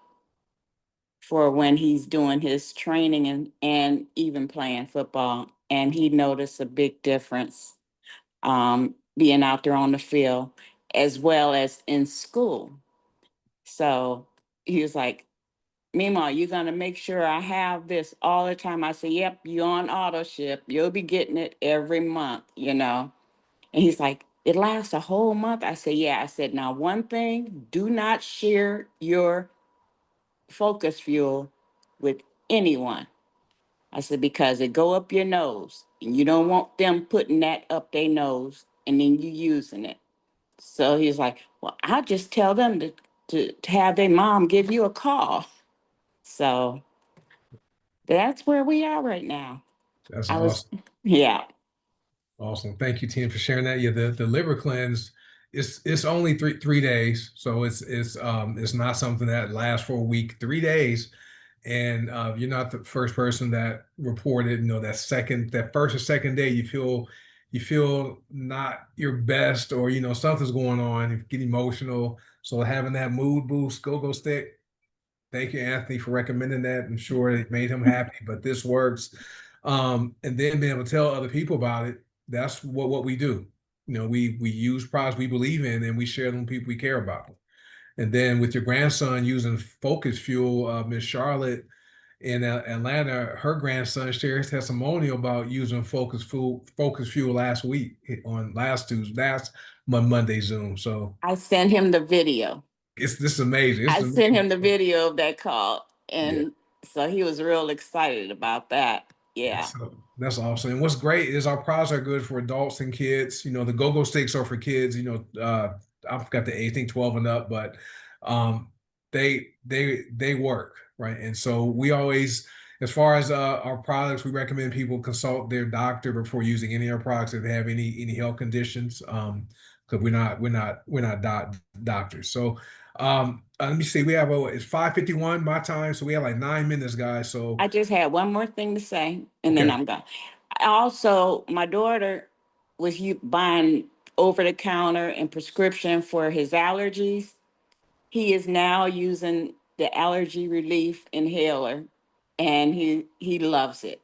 for when he's doing his training and even playing football. And he noticed a big difference being out there on the field as well as in school. So he was like, Mima, you're going to make sure I have this all the time. I said, yep, you're on auto ship. You'll be getting it every month, you know. And he's like, it lasts a whole month. I said, yeah. I said, now, one thing, do not share your Focus Fuel with anyone. I said, because it go up your nose and you don't want them putting that up their nose and then you using it. So he's like, well, I'll just tell them to have their mom give you a call. So that's where we are right now. That's I was, awesome. yeah. Awesome. Thank you, Tina, for sharing that. Yeah, the liver cleanse it's only three days. So it's not something that lasts for a week, 3 days. And you're not the first person that reported, that first or second day you feel not your best, or something's going on, you get emotional. So having that mood boost, go stick. Thank you, Anthony, for recommending that. I'm sure it made him happy, but this works. And then being able to tell other people about it, that's what we do. We use products we believe in and we share them with people we care about. And then with your grandson using Focus Fuel, Miss Charlotte, in Atlanta, her grandson shared his testimonial about using Focus Fuel last week on last Tuesday, last Monday Zoom. So I sent him the video. it's this is amazing. It's I sent amazing. him the video of that call, Yeah. and so he was real excited about that. Yeah. That's awesome. And what's great is our products are good for adults and kids. You know, the go-go sticks are for kids, I forgot the age, I think 12 and up, but um they work, right? And so we always, as far as our products, we recommend people consult their doctor before using any of our products if they have any health conditions. Because we're not doctors. So let me see, we have it's 5:51 my time, so we have like 9 minutes, guys. So I just had one more thing to say, and then okay. I'm gone. Also, my daughter was buying over the counter and prescription for his allergies. He is now using the allergy relief inhaler, and he loves it.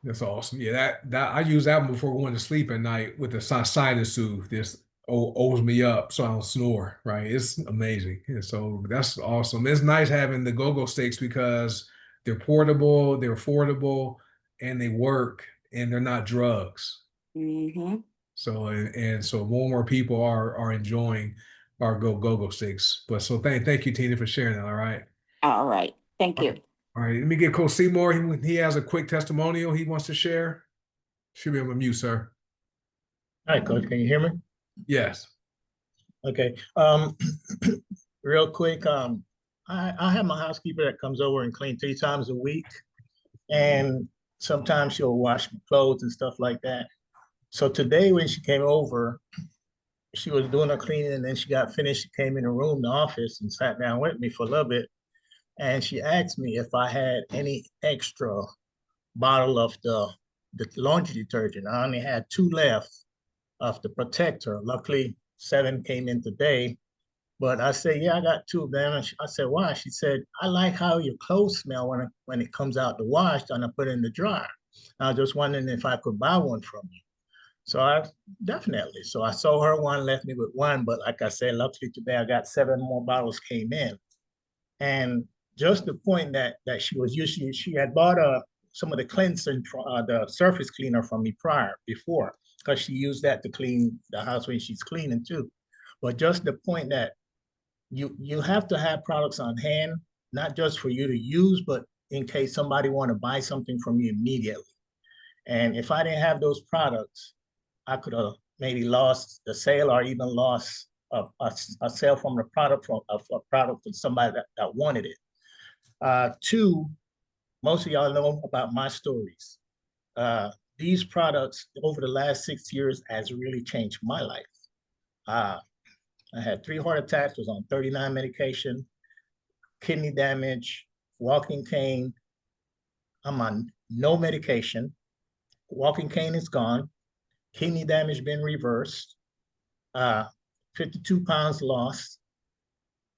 That's awesome. Yeah, that I use that one before going to sleep at night with the sinus soothe. This O's me up so I don't snore. Right? It's amazing. And so that's awesome. It's nice having the go-go sticks because they're portable, they're affordable, and they work, and they're not drugs. Mm-hmm. So and so more and more people are enjoying our go-go sticks. But so thank you, Tina, for sharing that. All right. All right. Thank All right. you. All right. Let me get Coach Seymour. He has a quick testimonial he wants to share. Should be on mute, sir. Hi, Coach. Can you hear me? Yes. Okay. Real quick, I have my housekeeper that comes over and clean 3 times a week, and sometimes she'll wash my clothes and stuff like that. So today when she came over, she was doing her cleaning, and then she got finished. She came in the room, the office, and sat down with me for a little bit. And she asked me if I had any extra bottle of the laundry detergent. I only had 2 left of the protector. Luckily, 7 came in today. But I said, yeah, I got 2 of them. And I said, why? She said, I like how your clothes smell when it comes out the wash and I put it in the dryer. I was just wondering if I could buy one from you. So I definitely. So I sold her one, left me with 1. But like I said, luckily today I got 7 more bottles came in. And just the point that she had bought some of the cleansing, the surface cleaner from me before, because she used that to clean the house when she's cleaning too. But just the point that you have to have products on hand, not just for you to use, but in case somebody want to buy something from you immediately. And if I didn't have those products, I could have maybe lost the sale or even lost a sale from the product from a product from somebody that wanted it. 2, most of y'all know about my stories. These products over the last 6 years has really changed my life. I had 3 heart attacks, was on 39 medication, kidney damage, walking cane. I'm on no medication. Walking cane is gone. Kidney damage been reversed. 52 pounds lost.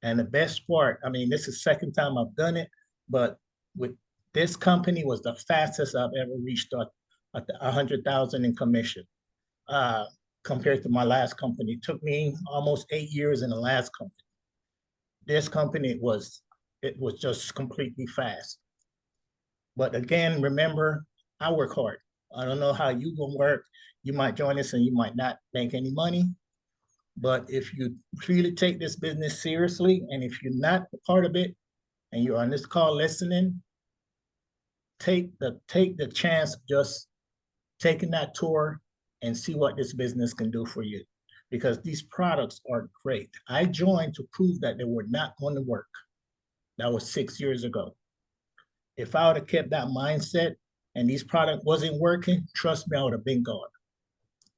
And the best part, I mean, this is the 2nd time I've done it, but with this company was the fastest I've ever reached 100,000 in commission. Compared to my last company, it took me almost 8 years in the last company. This company, it was just completely fast. But again, remember, I work hard. I don't know how you gonna work. You might join us and you might not make any money. But if you really take this business seriously, and if you're not a part of it, and you're on this call listening, take the chance of just taking that tour and see what this business can do for you. Because these products are great. I joined to prove that they were not going to work. That was 6 years ago. If I would have kept that mindset and these products wasn't working, trust me, I would have been gone.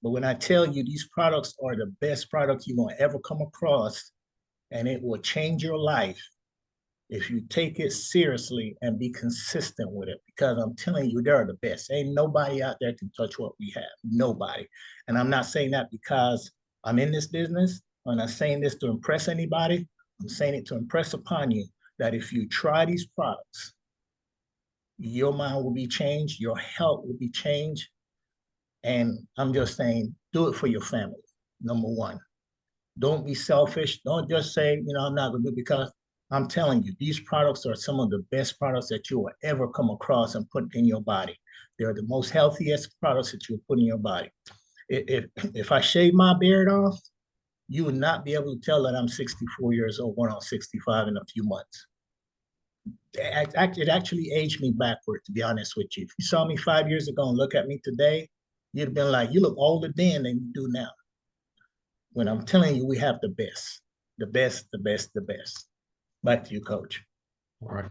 But when I tell you these products are the best products you're going to ever come across, and it will change your life if you take it seriously and be consistent with it. Because I'm telling you, they're the best. Ain't nobody out there can touch what we have. Nobody. And I'm not saying that because I'm in this business. I'm not saying this to impress anybody. I'm saying it to impress upon you that if you try these products, your mind will be changed, your health will be changed. And I'm just saying, do it for your family, number 1. Don't be selfish. Don't just say, I'm not going to do it because I'm telling you, these products are some of the best products that you will ever come across and put in your body. They're the most healthiest products that you'll put in your body. If I shave my beard off, you would not be able to tell that I'm 64 years old, going on 65 in a few months. It actually aged me backward, to be honest with you. If you saw me 5 years ago and look at me today, you'd have been like, you look older then than you do now. When I'm telling you, we have the best, the best, the best, the best. Back to you, Coach. All right.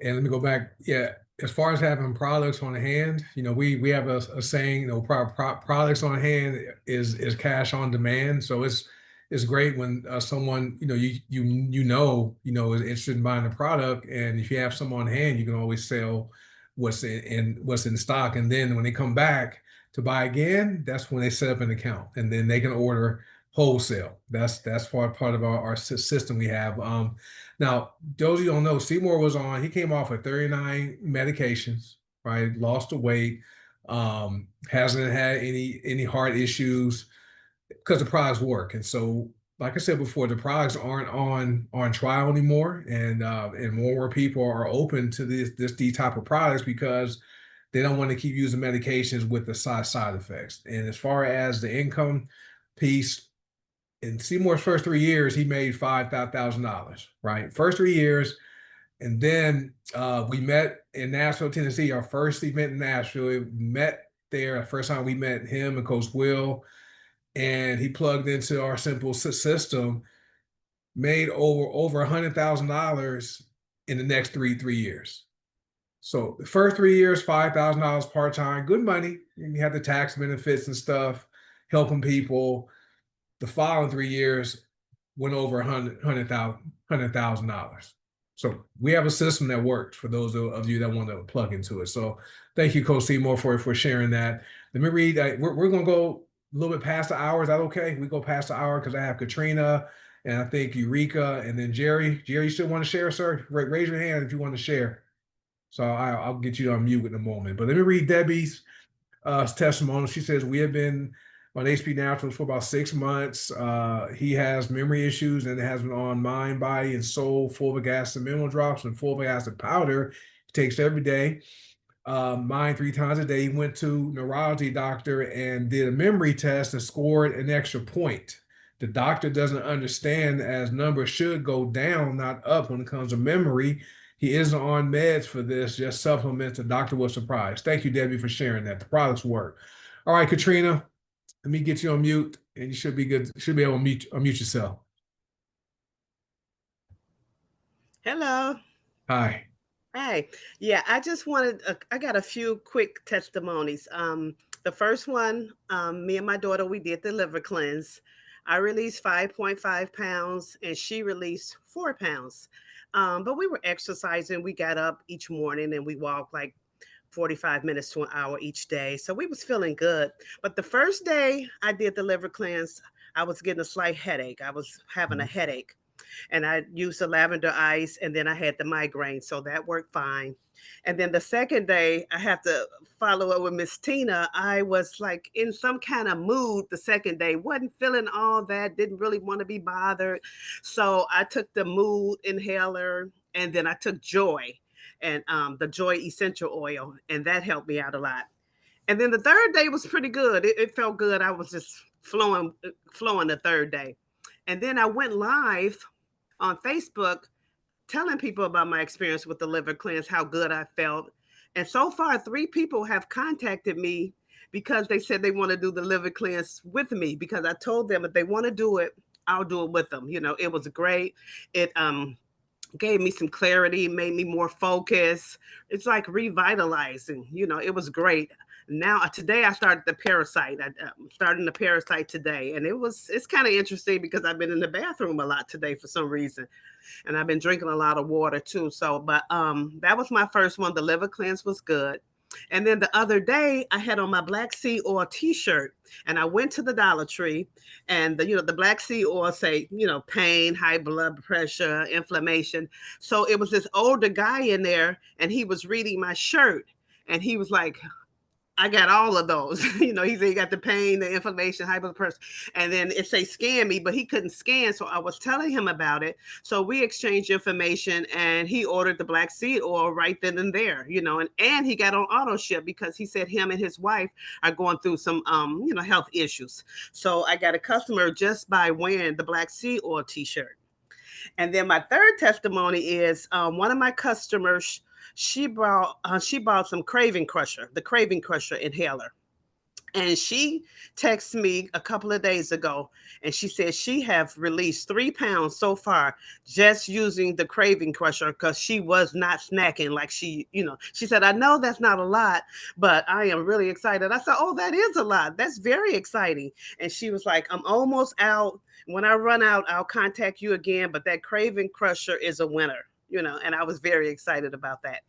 And let me go back. Yeah, as far as having products on hand, we have a saying, products on hand is cash on demand. So it's great when someone is interested in buying a product, and if you have some on hand, you can always sell what's in stock, and then when they come back to buy again, that's when they set up an account, and then they can order wholesale. That's part of our system we have. Now, those of you don't know, Seymour he came off of 39 medications, right? Lost the weight, hasn't had any heart issues because the products work. And so, like I said before, the products aren't on trial anymore, and more people are open to these type of products because they don't want to keep using medications with the side effects. And as far as the income piece, in Seymour's first 3 years, he made $5,000, right? First 3 years. And then we met in Nashville, Tennessee, our first event in Nashville. We met there. The first time we met him and Coach Will, and he plugged into our simple system, made over $100,000 in the next three years. So the first 3 years, $5,000 part-time, good money. And you have the tax benefits and stuff, helping people. The following 3 years went over $100,000. So we have a system that works for those of you that want to plug into it. So thank you, Coach Seymour, for sharing that. Let me read. We're going to go a little bit past the hour. Is that okay? We go past the hour because I have Katrina and I think Eureka and then Jerry. Jerry, you still want to share, sir? Raise your hand if you want to share. So I'll get you on mute in a moment. But let me read Debbie's testimony. She says, we have been on HP Naturals for about 6 months. He has memory issues and has been on mind, body, and soul fulvic acid mineral drops and fulvic acid powder. He takes every day. Mine 3 times a day. He went to neurology doctor and did a memory test and scored an extra point. The doctor doesn't understand as numbers should go down, not up when it comes to memory. He isn't on meds for this, just supplements. The doctor was surprised. Thank you, Debbie, for sharing that. The products work. All right, Katrina, let me get you on mute, and you should be good. Should be able to unmute yourself. Hello. Hi. Hi. Yeah, I just wanted, I got a few quick testimonies. The first one, me and my daughter, we did the liver cleanse. I released 5.5 pounds and she released 4 pounds. But we were exercising. We got up each morning and we walked like 45 minutes to an hour each day. So we was feeling good. But the first day I did the liver cleanse, I was getting a slight headache. I was having a headache and I used the lavender ice and then I had the migraine. So that worked fine. And then the second day, I have to follow up with Miss Tina. I was like in some kind of mood the second day, wasn't feeling all that, didn't really want to be bothered. So I took the mood inhaler and then I took Joy and the Joy essential oil, and that helped me out a lot. And then the third day was pretty good. It felt good. I was just flowing the third day. And then I went live on Facebook telling people about my experience with the liver cleanse, how good I felt. And so far, 3 people have contacted me because they said they want to do the liver cleanse with me because I told them if they want to do it, I'll do it with them. You know, it was great. It gave me some clarity, made me more focused. It's like revitalizing, you know, it was great. Now today I started the parasite. I'm starting the parasite today, and it's kind of interesting because I've been in the bathroom a lot today for some reason, and I've been drinking a lot of water too. So, but that was my first one. The liver cleanse was good. And then the other day I had on my Black Sea Oil t-shirt and I went to the Dollar Tree and the Black Sea Oil say, pain, high blood pressure, inflammation. So it was this older guy in there and he was reading my shirt and he was like, I got all of those. You know, he said he got the pain, the inflammation, high blood pressure, and then it say scan me, but he couldn't scan. So I was telling him about it. So we exchanged information, and he ordered the black seed oil right then and there. You know, and he got on auto ship because he said him and his wife are going through some health issues. So I got a customer just by wearing the black seed oil T-shirt. And then my third testimony is one of my customers. She bought some Craving Crusher, the Craving Crusher inhaler. And she texted me a couple of days ago, and she said she have released 3 pounds so far just using the Craving Crusher because she was not snacking like she said, I know that's not a lot, but I am really excited. I said, oh, that is a lot. That's very exciting. And she was like, I'm almost out. When I run out, I'll contact you again. But that Craving Crusher is a winner, and I was very excited about that.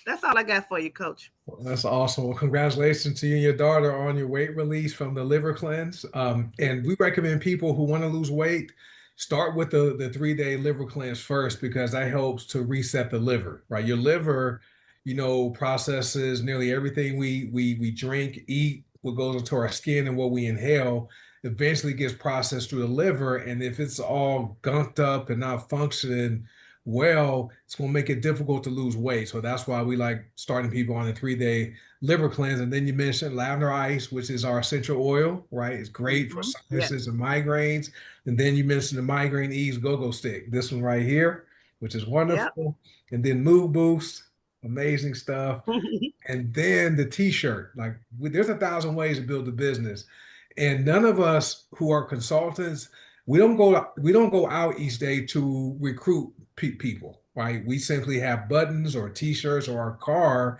That's all I got for you, Coach. Well, that's awesome. Well, congratulations to you and your daughter on your weight release from the liver cleanse. And we recommend people who want to lose weight start with the 3 day liver cleanse first because that helps to reset the liver, right? Your liver, processes nearly everything we drink, eat, what goes into our skin, and what we inhale eventually gets processed through the liver. And if it's all gunked up and not functioning well, it's going to make it difficult to lose weight. So that's why we like starting people on a 3 day liver cleanse. And then you mentioned lavender ice, which is our essential oil, right? It's great for Yes. sinuses and migraines. And then you mentioned the migraine ease go-go stick, this one right here, which is wonderful. Yep. And then mood boost, amazing stuff. And then the t-shirt, like there's 1,000 ways to build a business. And none of us who are consultants, we don't go out each day to recruit people, right? We simply have buttons or t-shirts or our car,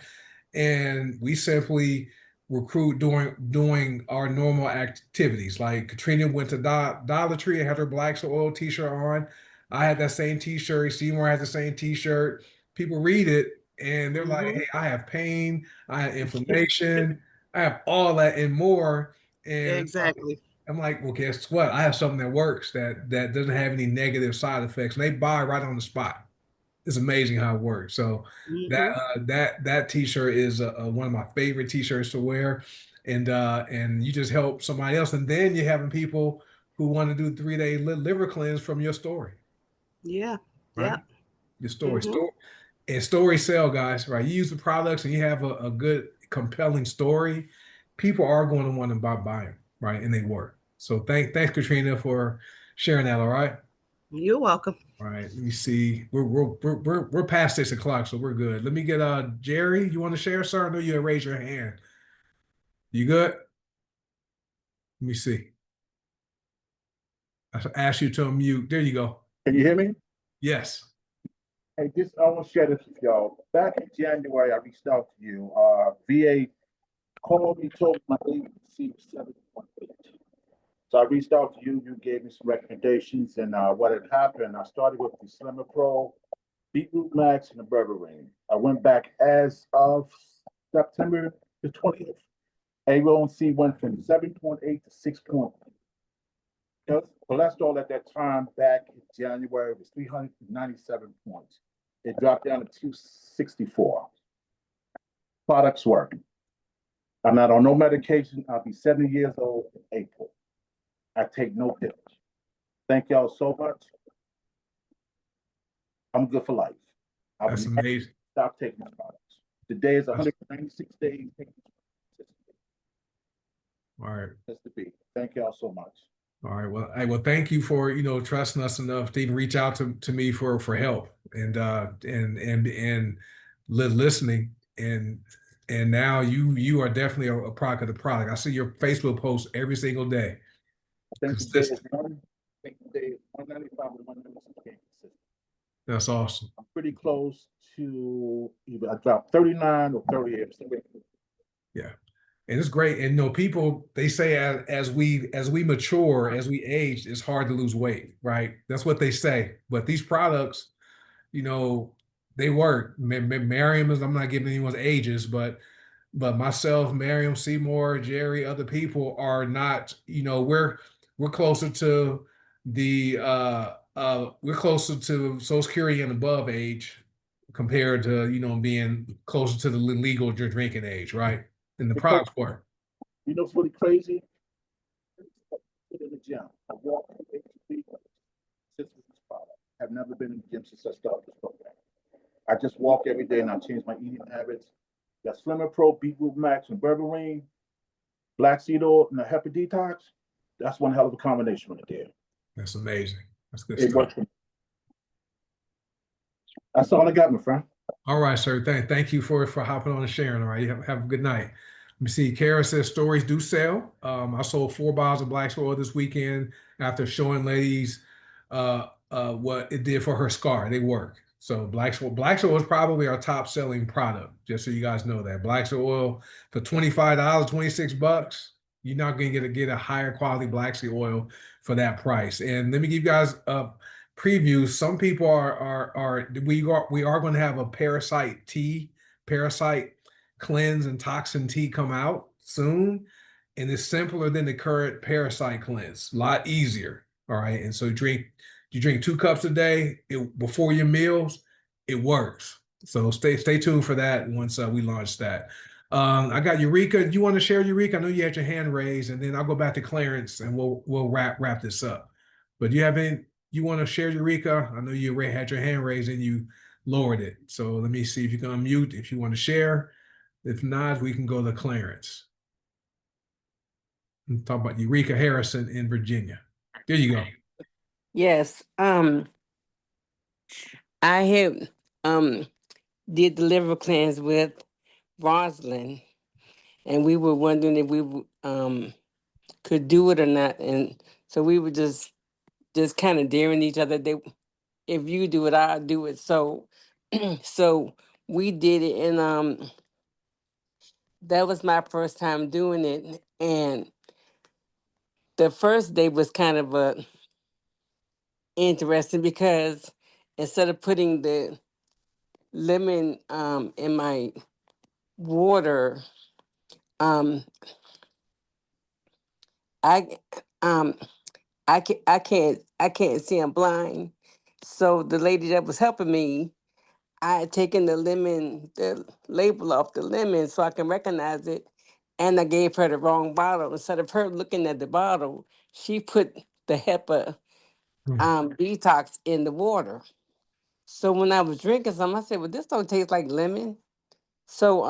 and we simply recruit doing our normal activities. Like Katrina went to Dollar Tree and had her Black Oil t-shirt on. I had that same t-shirt. Seymour has the same t-shirt. People read it and they're like, hey, I have pain, I have inflammation, I have all that and more. And Exactly. I'm like, well, guess what? I have something that works that doesn't have any negative side effects. And they buy right on the spot. It's amazing how it works. So that t-shirt is one of my favorite t-shirts to wear, and you just help somebody else, and then you're having people who want to do 3 day liver cleanse from your story, Yeah. right? Yep. Your story, and story sell, guys, right? You use the products and you have a good, compelling story. People are going to want to buy them, right? And they work. So thanks, Katrina, for sharing that. All right. You're welcome. All right, let me see. We're past 6 o'clock, so we're good. Let me get Jerry. You want to share, sir? I know you raise your hand. You good? Let me see. I asked you to unmute. There you go. Can you hear me? Yes. Hey, I want to share this with y'all. Back in January, I reached out to you. VA called me, told me my A1C was 7.8. So I reached out to you. You gave me some recommendations, and what had happened, I started with the Slimmer Pro, Beetroot Max, and the Berberine. I went back as of September the 20th. A1C went from 7.8 to 6.8. Cholesterol at that time back in January was 397 points. It dropped down to 264. Products work. I'm not on no medication. I'll be 70 years old in April. I take no pills. Thank y'all so much. I'm good for life. That's amazing. Stop taking the products. Today is 196 days. All right. That's the beat. Thank y'all so much. All right. Well, thank you for trusting us enough to even reach out to me for help and listening and now you are definitely a product of the product. I see your Facebook post every single day. I think today is 195 and 196. That's awesome. I'm pretty close to either I dropped 39 or 38. Yeah. And it's great. And people, they say as we mature, as we age, it's hard to lose weight, right? That's what they say. But these products, they work. Miriam I'm not giving anyone's ages, but myself, Miriam, Seymour, Jerry, other people are not, we're closer to we're closer to Social Security and above age compared to, being closer to the legal drinking age, right? and the Because products work. you know what's really crazy? In the gym. I walk from 8 to 3 since this product. I've never been in the gym since I started this program. I just walk every day and I change my eating habits. That Slimmer Pro, Beetroot Max, and berberine, black seed oil, and the Hepa Detox, that's one hell of a combination right there. That's amazing. That's good It stuff. works. That's all I got, my friend. All right, sir. Thank you for hopping on and sharing. All right. You have a good night. Let me see. Kara says stories do sell. I sold 4 bottles of black oil this weekend after showing ladies what it did for her scar. They work. So black oil is probably our top selling product. Just so you guys know that black oil for $25, $26. You're not going to get a higher quality black seed oil for that price. And let me give you guys a preview. Some people we are going to have a parasite cleanse and toxin tea come out soon, and it's simpler than the current parasite cleanse. A lot easier. All right, and so you drink 2 cups a day before your meals. It works. So stay tuned for that once we launch that. I got Eureka. Do you want to share, Eureka? I know you had your hand raised, and then I'll go back to Clarence and we'll wrap this up. But do you have any? You want to share, Eureka? I know you had your hand raised and you lowered it. So let me see if you can unmute if you want to share. If not, we can go to Clarence. I'm talking about Eureka Harrison in Virginia. There you go. Yes. I had did the liver cleanse with Rosalind, and we were wondering if we could do it or not, and so we were just kind of daring each other. If you do it, I'll do it. So so we did it, and that was my first time doing it, and the first day was kind of interesting because instead of putting the lemon in my water, um I um I can't see, I'm blind. So the lady that was helping me, I had taken the label off the lemon so I can recognize it, and I gave her the wrong bottle. Instead of her looking at the bottle, she put the HEPA detox in the water. So when I was drinking some, I said, "Well, this don't taste like lemon." So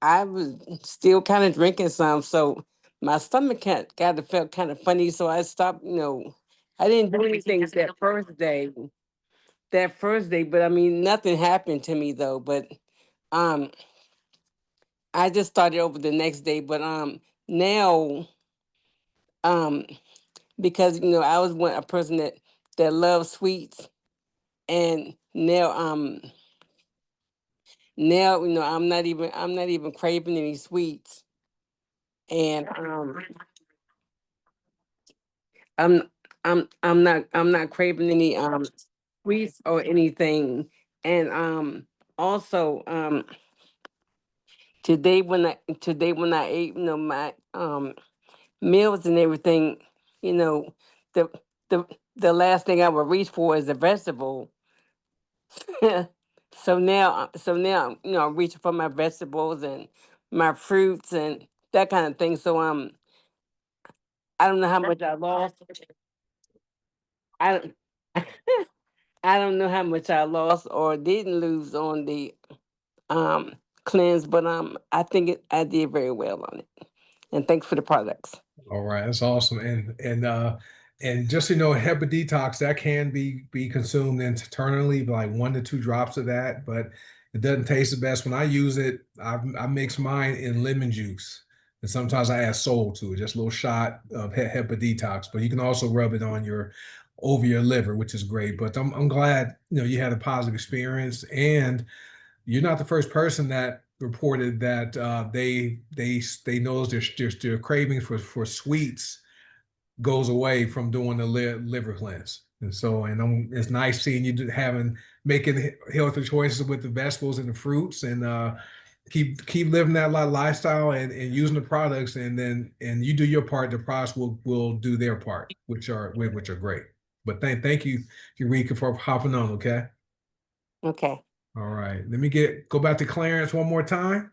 I was still kind of drinking some. So my stomach got to felt kind of funny. So I stopped, I didn't do anything that first day. That first day, but I mean nothing happened to me though. But um I just started over the next day. But now um because I was a person that loves sweets, and now I'm not even craving any sweets. And I'm I'm not craving any sweets or anything. And also today when I ate, my meals and everything, you know, the the the last thing I would reach for is a vegetable. So now I'm reaching for my vegetables and my fruits and that kind of thing. So I don't know how much I lost. I don't I don't know how much I lost or didn't lose on the um cleanse, but I think I did very well on it. And thanks for the products. All right, that's awesome. And just so you know, HEPA detox that can be consumed internally, like 1 to 2 drops of that, but it doesn't taste the best. When I use it, I mix mine in lemon juice, and sometimes I add salt to it, just a little shot of HEPA detox. But you can also rub it on over your liver, which is great. But I'm glad you had a positive experience, and you're not the first person that reported that they notice their craving for sweets goes away from doing the liver cleanse. And so, it's nice seeing you making healthy choices with the vegetables and the fruits, and keep living that lifestyle and using the products, and you do your part. The products will do their part, which are great. But thank you, Eureka, for hopping on. Okay. Okay. All right. Let me go back to Clarence one more time.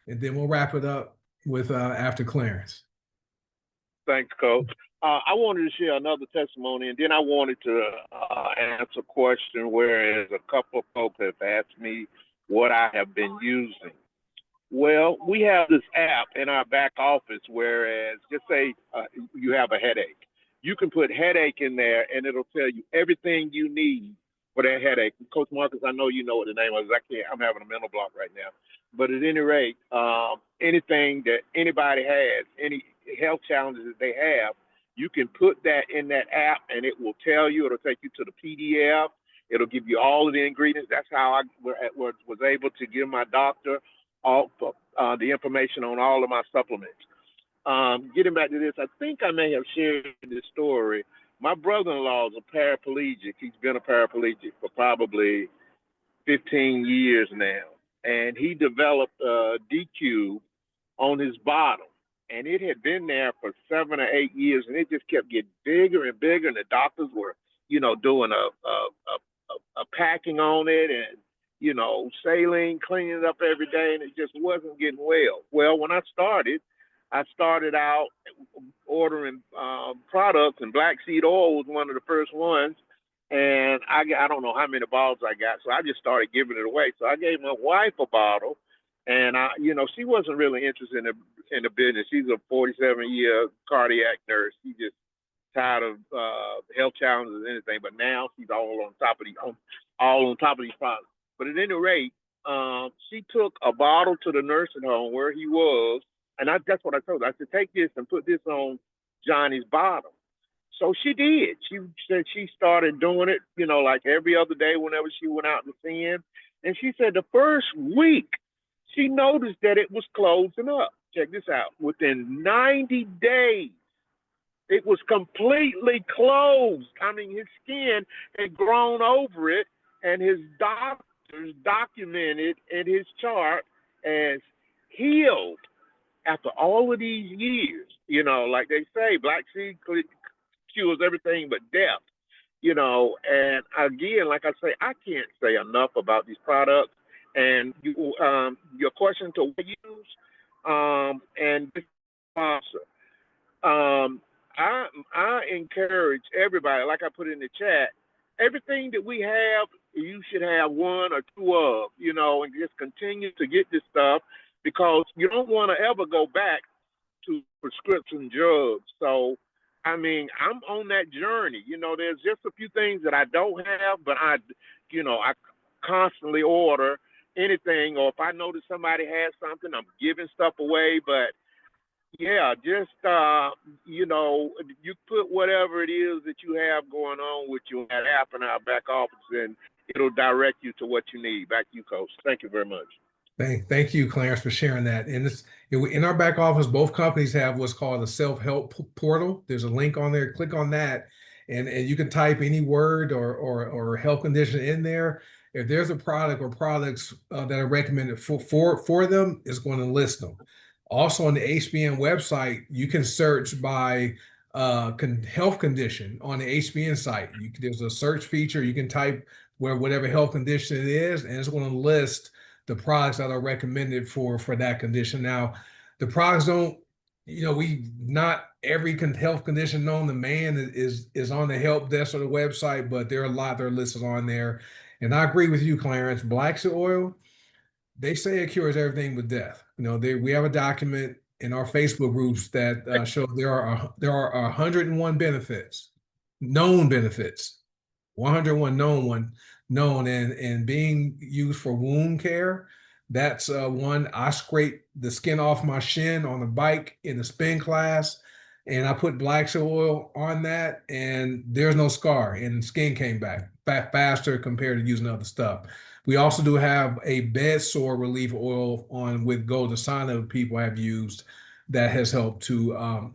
and then we'll wrap it up with after Clarence. Thanks, Coach. I wanted to share another testimony, and then I wanted to answer a question, whereas a couple of folks have asked me what I have been using. Well, we have this app in our back office, whereas just say you have a headache. You can put headache in there, and it'll tell you everything you need for that headache. Coach Marcus, I know you know what the name is. I'm having a mental block right now. But at any rate, anything that anybody has, any health challenges that they have, you can put that in that app, and it will tell you. It'll take you to the PDF. It'll give you all of the ingredients. That's how I was able to give my doctor all the information on all of my supplements. Getting back to this, I think I may have shared this story. My brother-in-law is a paraplegic. He's been a paraplegic for probably 15 years now. And he developed DQ on his bottom. And it had been there for 7 or 8 years, and it just kept getting bigger and bigger. And the doctors were, doing a packing on it and, saline, cleaning it up every day, and it just wasn't getting well. Well, when I started out ordering products, and black seed oil was one of the first ones. And I don't know how many bottles I got, so I just started giving it away. So I gave my wife a bottle, and she wasn't really interested in the business. She's a 47-year cardiac nurse. She just tired of health challenges and anything. But now she's all on top of these products. But at any rate, she took a bottle to the nursing home where he was, and that's what I told her. I said, take this and put this on Johnny's bottom. So she did. She said she started doing it, like every other day whenever she went out to see him. And she said the first week, she noticed that it was closing up. Check this out. Within 90 days, it was completely closed. I mean, his skin had grown over it, and his doctors documented in his chart as healed after all of these years. Like they say, black seed cures everything but death, and again, like I say, I can't say enough about these products. And your question to what use, and this sponsor, I encourage everybody, like I put in the chat, everything that we have, you should have one or two of, and just continue to get this stuff, because you don't want to ever go back to prescription drugs. So I mean, I'm on that journey. There's just a few things that I don't have, but I constantly order anything, or if I know that somebody has something, I'm giving stuff away. But yeah, just you put whatever it is that you have going on with you in that app in our back office, and it'll direct you to what you need. Back to you, Coach. Thank you very much. Thank you, Clarence, for sharing that. And in our back office, both companies have what's called a self-help portal. There's a link on there. Click on that, and you can type any word or health condition in there. If there's a product or products that are recommended for them, it's going to list them. Also, on the HBN website, you can search by health condition on the HBN site. There's a search feature. You can type whatever health condition it is, and it's going to list the products that are recommended for that condition. Now, the products don't, not every health condition known to man is on the help desk or the website, but there are a lot that are listed on there. And I agree with you, Clarence. Black seed oil, they say it cures everything but death. We have a document in our Facebook groups that show there are 101 benefits, known benefits, 101 known and being used for wound care. That's one. I scrape the skin off my shin on the bike in the spin class, and I put black seed oil on that, and there's no scar, and skin came back faster compared to using other stuff. We also do have a bed sore relief oil on with goDesana people have used that has helped to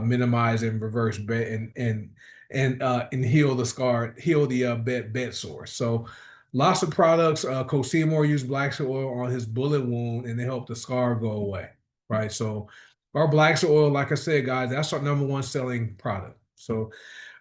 minimize and reverse bed and heal the scar, heal the bed sore. So lots of products. Coach Seymour used black seed oil on his bullet wound, and they help the scar go away, right? So our black seed oil, like I said, guys, that's our #1 selling product. So,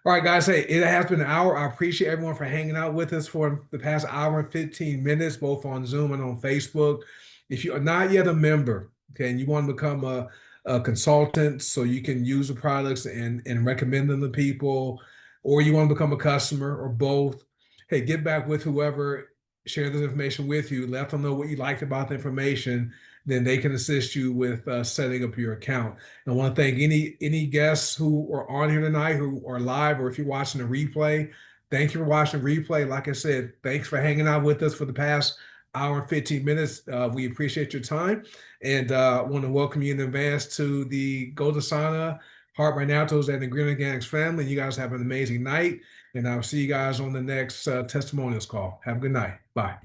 all right, guys, hey, it has been an hour. I appreciate everyone for hanging out with us for the past hour and 15 minutes, both on Zoom and on Facebook. If you are not yet a member, okay, and you want to become a consultant so you can use the products and recommend them to people, or you want to become a customer or both, hey, get back with whoever shared this information with you. Let them know what you liked about the information. Then they can assist you with setting up your account. And I want to thank any guests who are on here tonight, who are live, or if you're watching a replay. Thank you for watching the replay. Like I said, thanks for hanging out with us for the past hour and 15 minutes. We appreciate your time, and want to welcome you in advance to the goDesana, Heart by Natos, and the Green Organics family. You guys have an amazing night, and I'll see you guys on the next testimonials call. Have a good night. Bye.